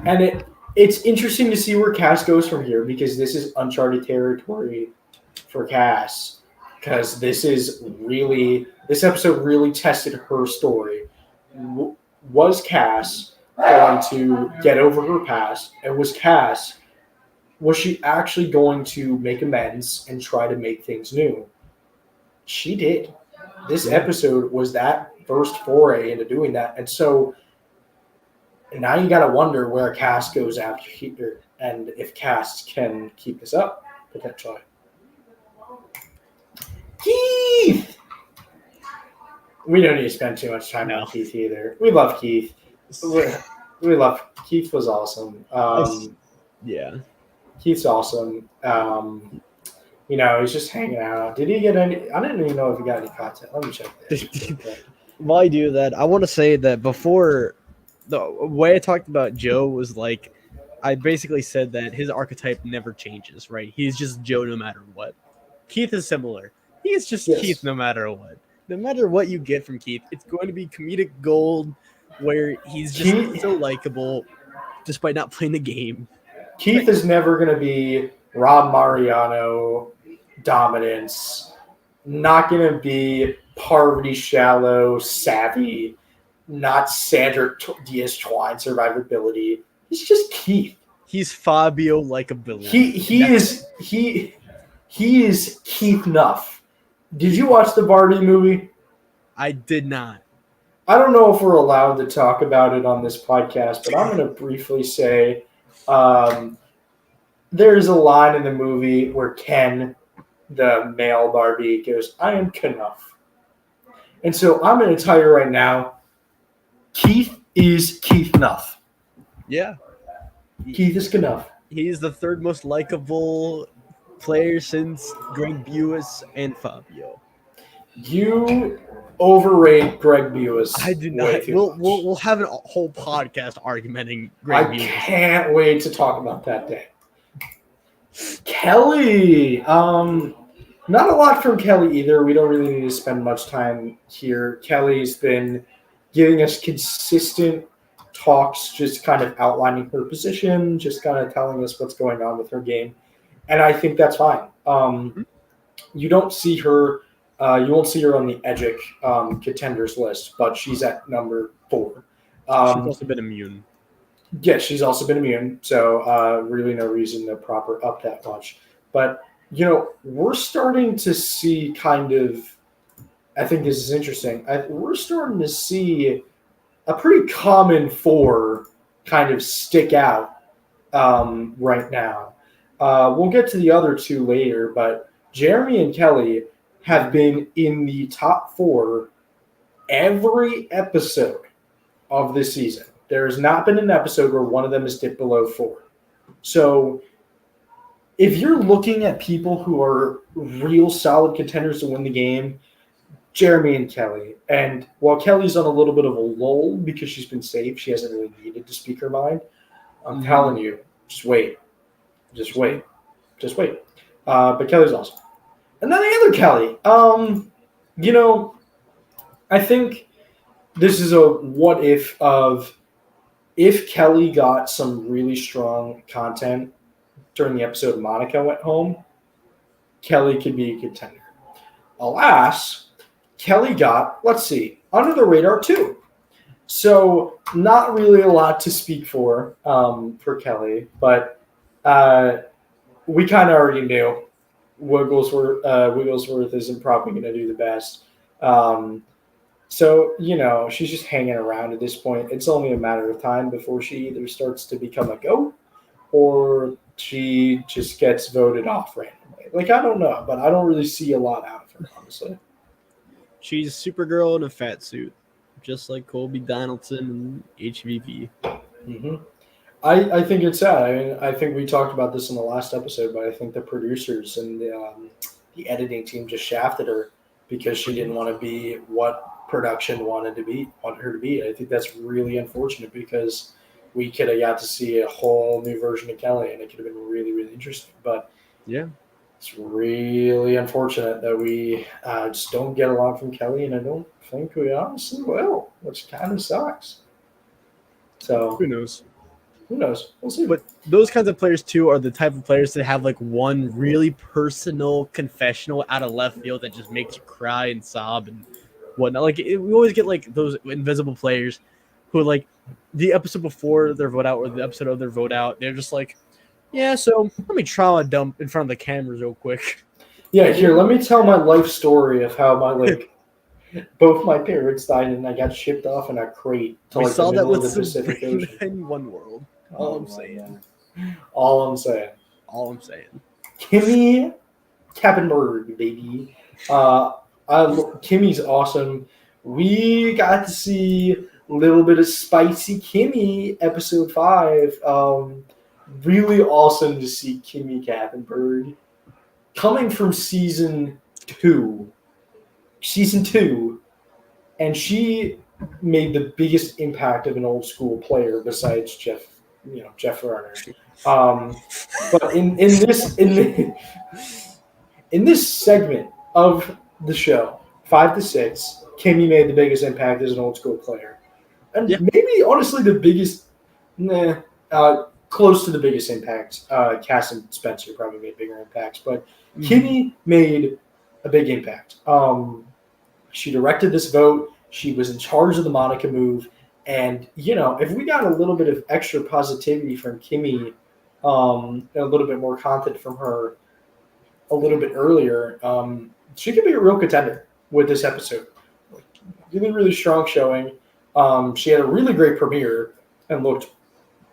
and it's interesting to see where Cass goes from here, because this is uncharted territory for Cass. Because this episode really tested her story. Was Cass going to get over her past, and was she actually going to make amends and try to make things new? She did. This episode was that first foray into doing that. And so now you got to wonder where Cass goes after here, and if Cass can keep this up, potentially. Keith! We don't need to spend too much time on Keith either. We love Keith. We love Keith. Was awesome. Yeah. Keith's awesome. He's just hanging out. Did he get any? I didn't even know if he got any content. Let me check this. While I do that, I want to say that before, the way I talked about Joe was like, I basically said that his archetype never changes, right? He's just Joe no matter what. Keith is similar. He is just Keith no matter what. No matter what you get from Keith, it's going to be comedic gold, where he's just so likable despite not playing the game. Keith is never going to be Rob Mariano dominance, not going to be Parvati Shallow savvy, not Sandra Diaz-Twine survivability. He's just Keith. He's Fabio likability. He is Keith Nuff. Did you watch the Barbie movie? I did not. I don't know if we're allowed to talk about it on this podcast, but I'm going to briefly say there's a line in the movie where Ken, the male Barbie, goes, "I am Knuff." And so I'm going to tell you right now, Keith is Keith Nuff. Yeah. Keith is Knuff. He's the third most likable player since Greg Buis and Fabio. You overrate Greg Buis I do way not. too We'll, much. we'll have a whole podcast argumenting I Greg Buis. can't wait to talk about that day. Kelly. Not a lot from Kelly either. We don't really need to spend much time here. Kelly's been giving us consistent talks, just kind of outlining her position, just kind of telling us what's going on with her game. And I think that's fine. You don't see her, you won't see her on the EDGIC contenders list, but she's at number 4. She's also been immune. Yeah, she's also been immune, so really no reason to prop her up that much. But, we're starting to see kind of, I think this is interesting, we're starting to see a pretty common 4 kind of stick out right now. We'll get to the other 2 later, but Jeremy and Kelly have been in the top 4 every episode of this season. There has not been an episode where one of them has dipped below 4. So if you're looking at people who are real solid contenders to win the game, Jeremy and Kelly. And while Kelly's on a little bit of a lull because she's been safe, she hasn't really needed to speak her mind. I'm telling you, just wait. Just wait. Just wait. But Kelly's awesome. And then the other Kelly. I think this is a what if of if Kelly got some really strong content during the episode Monica went home, Kelly could be a contender. Alas, Kelly got, let's see, under the radar too. So not really a lot to speak for Kelly, but we kind of already knew Wigglesworth isn't probably going to do the best. So, she's just hanging around at this point. It's only a matter of time before she either starts to become a GOAT or she just gets voted off randomly. Like, I don't know, but I don't really see a lot out of her, honestly. She's Supergirl in a fat suit, just like Colby Donaldson and HVP. Mm-hmm. I think it's sad. I mean, I think we talked about this in the last episode, but I think the producers and the editing team just shafted her because she didn't want to be what production wanted her to be. I think that's really unfortunate because we could have got to see a whole new version of Kelly, and it could have been really, really interesting. But yeah, it's really unfortunate that we just don't get along from Kelly, and I don't think we honestly will, which kind of sucks. So who knows? Who knows? We'll see. But those kinds of players, too, are the type of players that have, like, one really personal confessional out of left field that just makes you cry and sob and whatnot. Like, we always get, like, those invisible players who, like, the episode before their vote out or the episode of their vote out, they're just like, yeah, so let me trauma dump in front of the cameras real quick. Yeah, here, let me tell my life story of how both my parents died and I got shipped off in a crate to We saw the that middle of with the Pacific Sabrina Ocean. in One World. All I'm saying. All I'm saying. Kimmy Kappenberg, baby. Kimmy's awesome. We got to see a little bit of Spicy Kimmy, episode 5. Really awesome to see Kimmy Kappenberg coming from season 2, and she made the biggest impact of an old school player besides Jeff Lerner. But in this segment of the show, 5 to 6, Kimmy made the biggest impact as an old school player, and maybe honestly the biggest, close to the biggest impact. Cass and Spencer probably made bigger impacts, but Kimmy made a big impact. She directed this vote. She was in charge of the Monica move. And, if we got a little bit of extra positivity from Kimmy, and a little bit more content from her a little bit earlier, she could be a real contender with this episode. Really, really strong showing. She had a really great premiere and looked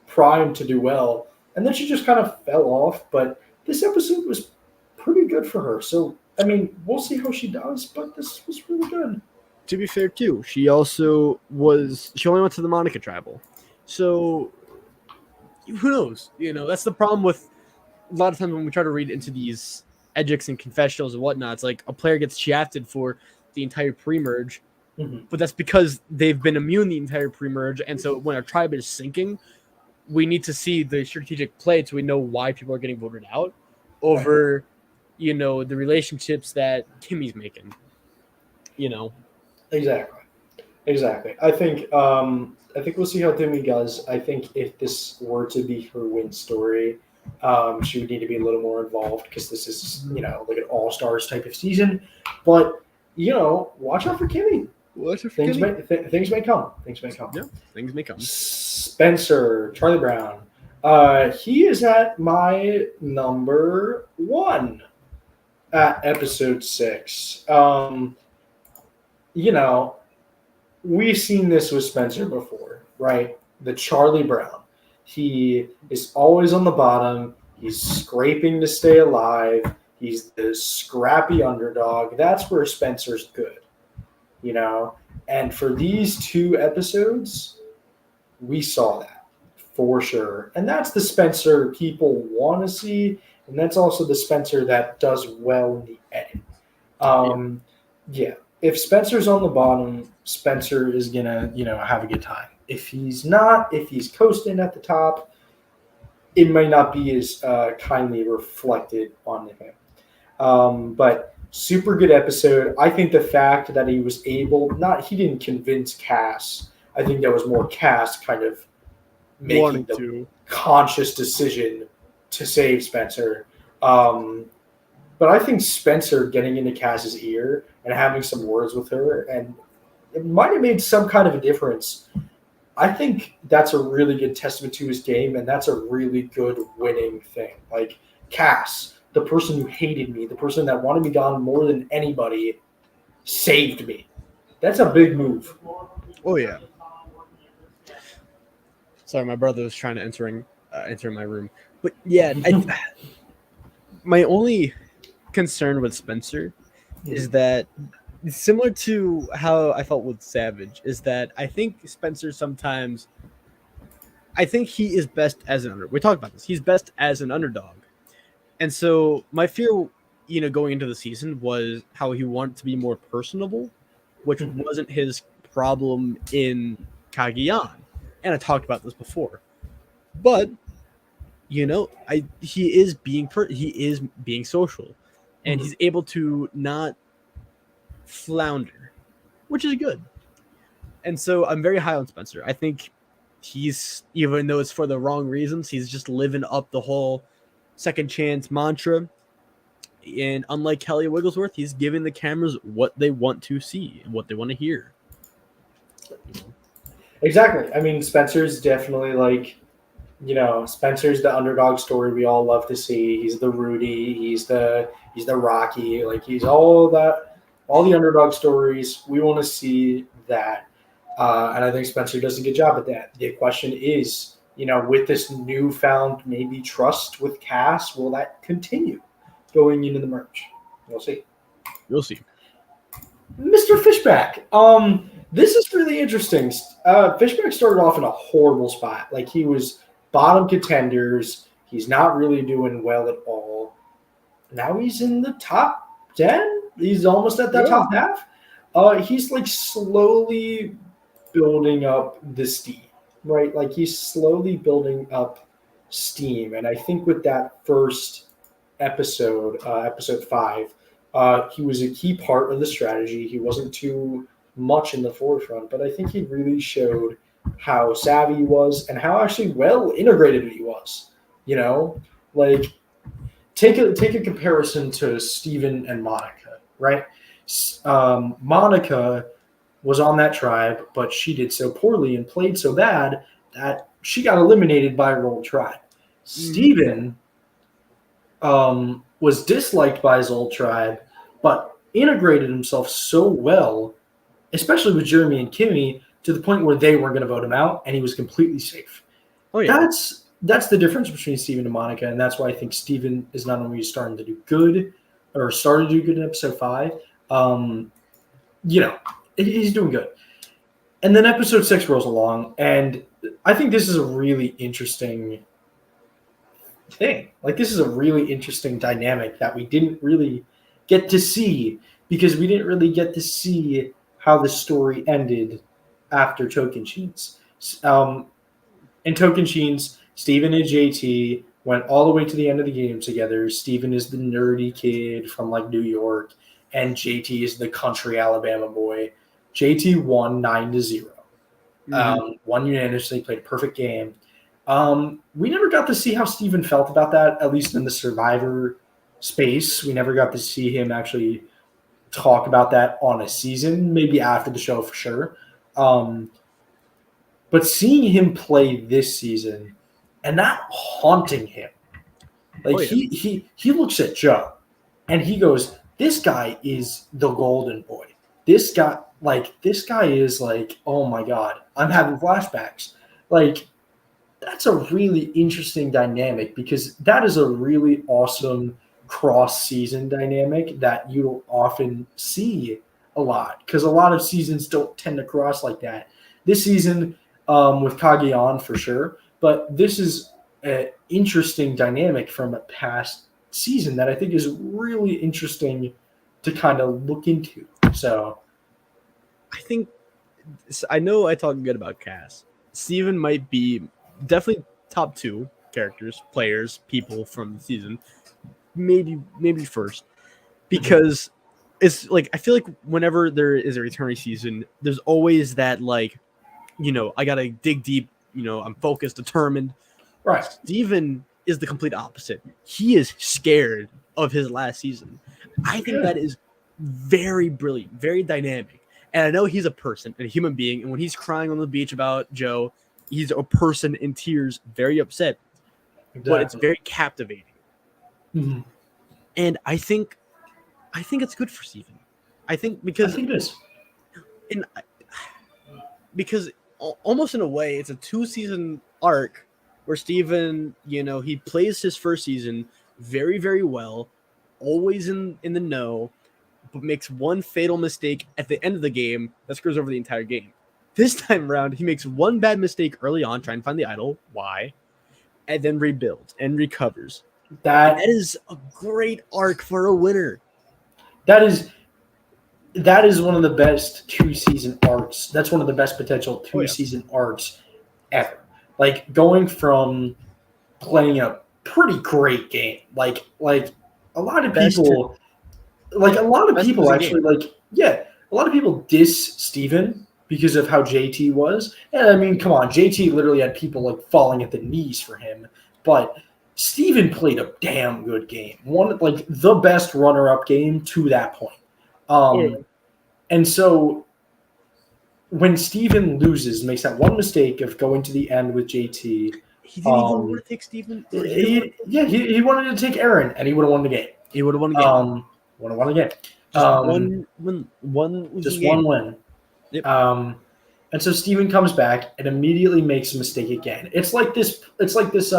primed to do well. And then she just kind of fell off. But this episode was pretty good for her. So, I mean, we'll see how she does, but this was really good. To be fair, too, she only went to the Monica tribal. So, who knows? That's the problem with a lot of times when we try to read into these edgics and confessionals and whatnot. It's like a player gets shafted for the entire pre-merge, Mhm. but that's because they've been immune the entire pre-merge, and so when our tribe is sinking, we need to see the strategic play so we know why people are getting voted out over, the relationships that Kimmy's making. Exactly. Exactly. I think we'll see how Demi does. I think if this were to be her win story, she would need to be a little more involved because this is like an all stars type of season. But watch out for Kimmy. What's your Things Kimmy? may things may come. Things may come. Yeah, things may come. Spencer Charlie Brown. He is at my number 1 at episode 6. You know, we've seen this with Spencer before, right? The Charlie Brown. He is always on the bottom. He's scraping to stay alive. He's the scrappy underdog. That's where Spencer's good, And for these 2 episodes, we saw that for sure. And that's the Spencer people want to see. And that's also the Spencer that does well in the edit. Yeah. If Spencer's on the bottom, Spencer is gonna, have a good time. If he's not, if he's coasting at the top, it might not be as kindly reflected on him. But super good episode. I think the fact that he was able, he didn't convince Cass. I think that was more Cass kind of making the conscious decision to save Spencer. But I think Spencer getting into Cass's ear and having some words with her, and it might have made some kind of a difference. I think that's a really good testament to his game, and that's a really good winning thing. Like Cass, the person who hated me, the person that wanted me gone more than anybody, saved me. That's a big move. Oh yeah. Sorry, my brother was trying to enter my room, but yeah, my only concern with Spencer is that, similar to how I felt with Savage, is that I think Spencer sometimes, I think he is best as an underdog. We talked about this. He's best as an underdog. And so my fear, going into the season was how he wanted to be more personable, which wasn't his problem in Cagayan. And I talked about this before. But, he is being social. And he's able to not flounder, which is good. And so I'm very high on Spencer. I think he's, even though it's for the wrong reasons, he's just living up the whole second chance mantra. And unlike Kelly Wigglesworth, he's giving the cameras what they want to see and what they want to hear. Exactly. I mean, Spencer's definitely Spencer's the underdog story we all love to see. He's the Rudy. He's the Rocky. He's all the underdog stories. We want to see that, and I think Spencer does a good job at that. The question is, with this newfound maybe trust with Cass, will that continue going into the merge? We'll see. We'll see. Mr. Fishback. This is really interesting. Fishback started off in a horrible spot. He was bottom contenders. He's not really doing well at all. Now he's in the top 10. He's almost at that top half. He's slowly building up the steam, right? He's slowly building up steam. And I think with that first episode, episode 5, he was a key part of the strategy. He wasn't too much in the forefront, but I think he really showed how savvy he was and how actually well integrated he was. Take a comparison to Steven and Monica, right? Monica was on that tribe, but she did so poorly and played so bad that she got eliminated by her old tribe. Steven was disliked by his old tribe, but integrated himself so well, especially with Jeremy and Kimmy, to the point where they weren't going to vote him out, and he was completely safe. Oh yeah, that's the difference between Steven and Monica, and that's why I think Steven is not only started to do good in episode 5. He's doing good. And then episode 6 rolls along, and I think this is a really interesting thing. This is a really interesting dynamic that we didn't really get to see because we didn't really get to see how the story ended after Token Sheets. Um, in Token Sheets, Steven and JT went all the way to the end of the game together. Steven is the nerdy kid from like New York, and JT is the country Alabama boy. JT won 9-0. Mhm. Won unanimously, played a perfect game. We never got to see how Steven felt about that, at least in the Survivor space. We never got to see him actually talk about that on a season, maybe after the show for sure. Um, but seeing him play this season and not haunting him, like Oh yeah. he looks at Joe and he goes, "This guy is the golden boy. This guy is like, oh my god, I'm having flashbacks." Like that's a really interesting dynamic because that is a really awesome cross season dynamic that you don't often see a lot because a lot of seasons don't tend to cross like that. This season with Kage on for sure, but this is an interesting dynamic from a past season that I think is really interesting to kind of look into. So, I think I know I talk good about Cass. Steven might be definitely top two characters, players, people from the season. Maybe first. mhm. Because it's like I feel like whenever there is a returning season, there's always that like, I gotta dig deep, I'm focused, determined. Right. Steven is the complete opposite. He is scared of his last season. I think Yeah, that is very brilliant, very dynamic. And I know he's a person and a human being. And when he's crying on the beach about Joe, he's a person in tears, very upset, but it's exactly. very captivating. Mhm. And I think it's good for Steven. I think I because think it is. in because almost in a way it's a 2-season arc where Steven, he plays his first season very, very well, always in the know, but makes one fatal mistake at the end of the game that screws over the entire game. This time around, he makes one bad mistake early on trying to find the idol. Why? And then rebuilds and recovers. And that That is a great arc for a winner. that is that is one of the best 2 season arcs. That's one of the best potential Oh two yeah. season arcs ever. Like going from playing a pretty great game, like a lot of Best people, like a lot of best people losing actually game. like yeah, a lot of people diss Steven because of how JT was. And I mean, come on, JT literally had people like falling at the knees for him, but Steven played a damn good game. One like the best runner up game to that point. Oh yeah. Um, and so when Steven loses, makes that one mistake of going to the end with JT, He didn't even want um, to take Steven, or he didn't want to take Steven. he wanted to take Aaron, and he would have won the game. He would have won the game. Um, would have won the game. Just one losing Just game. one win. Yep. Um, and so Steven comes back and immediately makes a mistake again. It's like this. It's like this.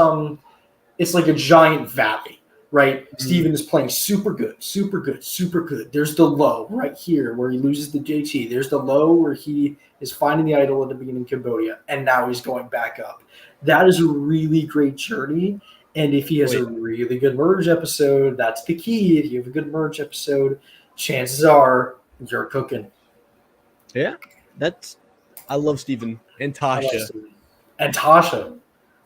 It's like a giant valley, right? Mm. Steven is playing super good, super good, super good. There's the low right here where he loses the JT. There's the low where he is finding the idol at the beginning of Cambodia, and now he's going back up. That is a really great journey. And if he Oh has yeah. a really good merge episode, that's the key. If you have a good merge episode, chances are you're cooking. Yeah. That's I love Steven and I love Tasha. Steven. And Tasha.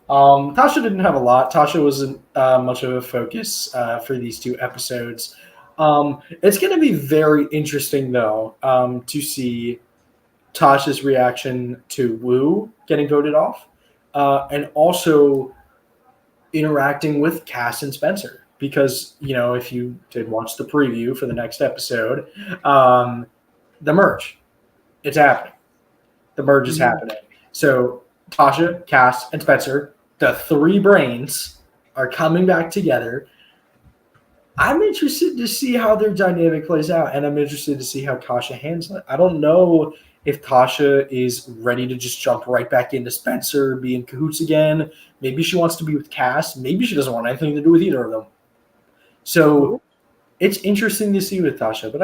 Tasha didn't have a lot. Tasha wasn't much of a focus for these 2 episodes. It's going to be very interesting, though, to see Tasha's reaction to Wu getting voted off and also interacting with Cass and Spencer. Because, if you did watch the preview for the next episode, the merge, it's happening. The merge is Mhm. happening. So Tasha, Cass, and Spencer, the 3 brains, are coming back together. I'm interested to see how their dynamic plays out, and I'm interested to see how Tasha handles it. I don't know if Tasha is ready to just jump right back into Spencer, be in cahoots again. Maybe she wants to be with Cass. Maybe she doesn't want anything to do with either of them. So True. it's interesting to see with Tasha, but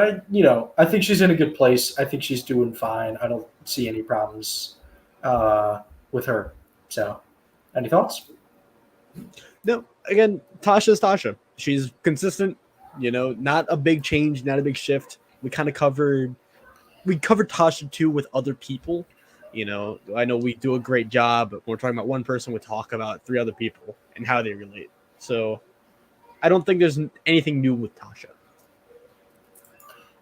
I think she's in a good place. I think she's doing fine. I don't see any problems with her. So, any thoughts? No, again, Tasha's Tasha. She's consistent, not a big change, not a big shift. We kind of covered Tasha too with other people. I know we do a great job, but when we're talking about one person, we talk about 3 other people and how they relate. So I don't think there's anything new with Tasha.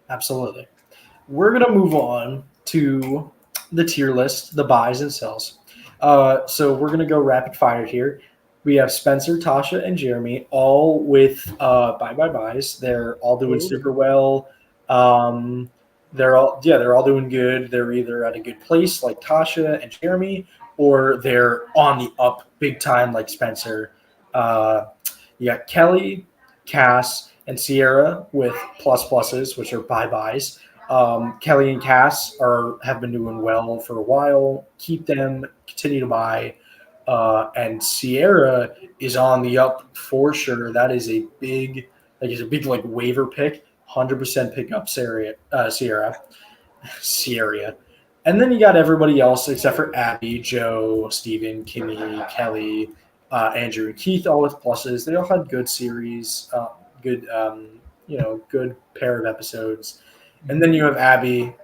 Absolutely. We're gonna move on to the tier list, the buys and sells. So we're gonna go rapid fire here. We have Spencer, Tasha, and Jeremy, all with buys. They're all doing super well. They're all doing good. They're either at a good place like Tasha and Jeremy, or they're on the up big time like Spencer. Uh, you got Kelly, Cass, and Sierra with pluses, which are buys. Kelly and Cass have been doing well for a while. Keep them, continue to buy. And Sierra is on the up for sure. That is a big, like waiver pick. 100% pick up Sierra. And then you got everybody else except for Abby, Joe, Steven, Kimmy, Kelly, Andrew, and Keith, all with pluses. They all had good series, good pair of episodes. And then you have Abby,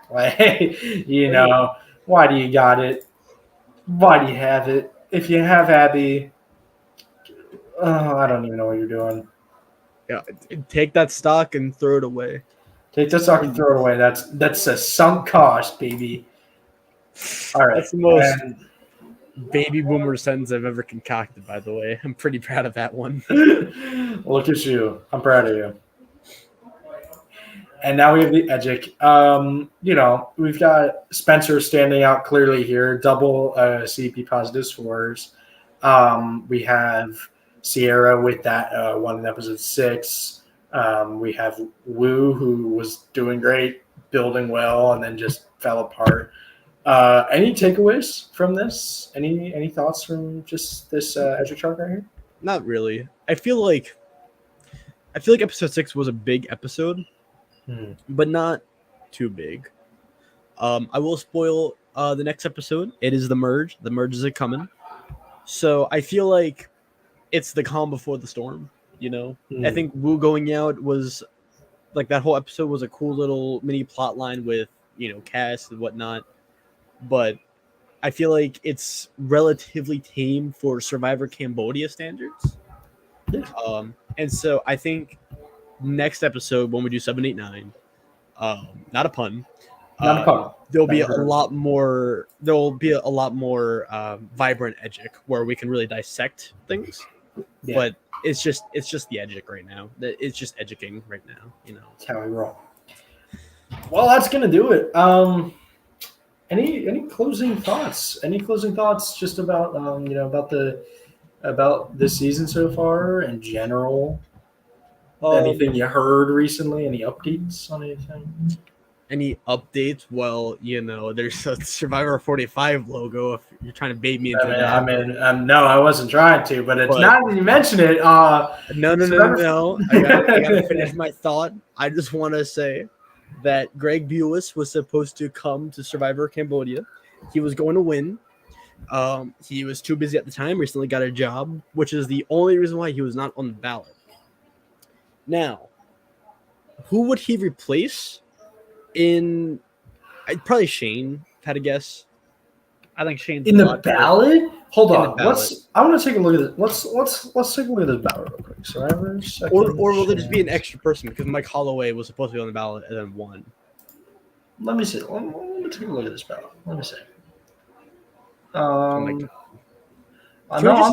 why do you got it? Why do you have it? If you have Abby, I don't even know what you're doing. Yeah, take that stock and throw it away. Take that stock and throw it away. That's a sunk cost, baby. All right. That's the most baby boomer sentence I've ever concocted, by the way. I'm pretty proud of that one. Look at you. I'm proud of you. And now we have the Edgic. We've got Spencer standing out clearly here, double CP positive scores. We have Sierra with that one in episode 6. We have Wu, who was doing great, building well, and then just fell apart. Any takeaways from this? Any thoughts from just this Edgic chart right here? Not really. I feel like episode 6 was a big episode. But not too big. I will spoil the next episode. It is the merge. The merge is coming. So I feel like it's the calm before the storm. I think Wu going out was like that whole episode was a cool little mini plot line with Cass and whatnot. But I feel like it's relatively tame for Survivor Cambodia standards. And so I think next episode when we do 7, 8, 9. Not a pun. There'll be a lot more vibrant Edgic where we can really dissect things. Yeah. But it's just the Edgic right now. It's just Edgicing right now. That's how we roll. Well, that's gonna do it. Any closing thoughts? Any closing thoughts just about about this season so far in general? Anything you heard recently? Any updates on anything? Any updates? Well, there's a Survivor 45 logo. If you're trying to bait me into that, no, I wasn't trying to, but it's not that you mention it. No. I gotta finish my thought. I just want to say that Greg Buis was supposed to come to Survivor Cambodia. He was going to win. He was too busy at the time. Recently got a job, which is the only reason why he was not on the ballot. Now, who would he replace? Probably Shane. Had a guess. I think Shane's in the ballot. Hold on. I want to take a look at this. Let's take a look at this ballot real quick. Survivors. Or will there just be an extra person because Mike Holloway was supposed to be on the ballot and then won? Let me see. Let me take a look at this ballot. Let me see. I'm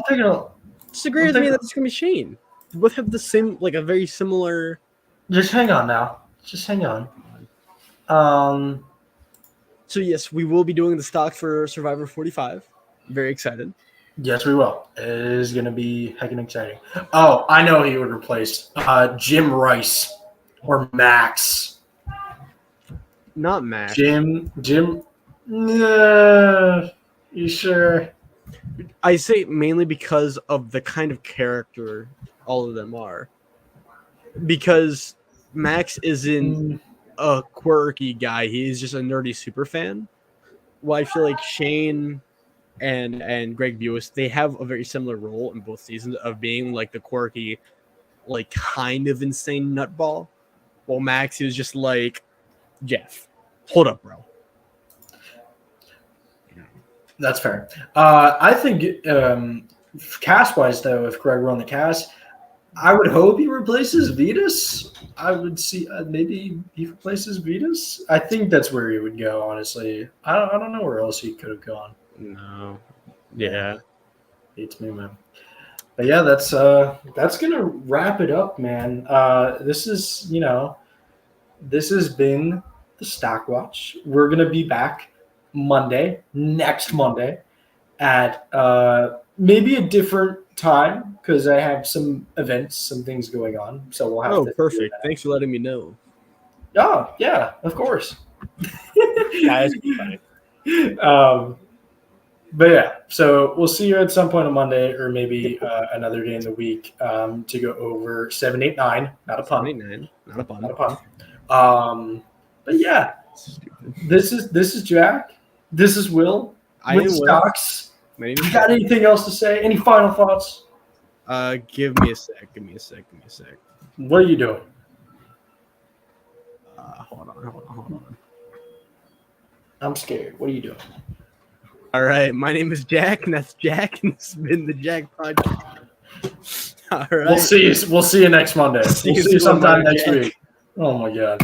taking a. Disagree with me that it's gonna be Shane. We both have the same, like a very similar. Just hang on now. Just hang on. So yes, we will be doing the stock for Survivor 45. Very excited. Yes, we will. It is going to be heckin' exciting. Oh, I know who you would replace. Jim Rice or Max. Not Max. Jim. You sure? I say mainly because of the kind of character all of them are. Because Max isn't a quirky guy. He's just a nerdy super fan. Well, I feel like Shane and Greg Buis, they have a very similar role in both seasons of being like the quirky, like kind of insane nutball. Well, Max, he was just like, Jeff, hold up, bro. That's fair. I think cast wise though, if Greg were on the cast, I would hope he replaces Vetus. I would see maybe he replaces Vetus. I think that's where he would go. Honestly, I don't know where else he could have gone. No, yeah, Beats me, man. But yeah, that's gonna wrap it up, man. This is this has been the StockWatch. We're gonna be back next Monday, at maybe a different time because I have some events, some things going on. So we'll have to. Oh, perfect. Thanks for letting me know. Oh, yeah, of course. Yeah, it's fine. But yeah, so we'll see you at some point on Monday or maybe another day in the week to go over 789. Not a pun. 789. Not a pun. Not a pun. But yeah, this is Jack. This is Will. I with am Will. Stocks. My name You is got anything else to say? Any final thoughts? Give me a sec. What are you doing? Hold on. I'm scared. What are you doing? All right, my name is Jack, and that's Jack, and this has been the Jack Podcast. All right. We'll see you next Monday. We'll see you sometime next Jack. week. Oh my god.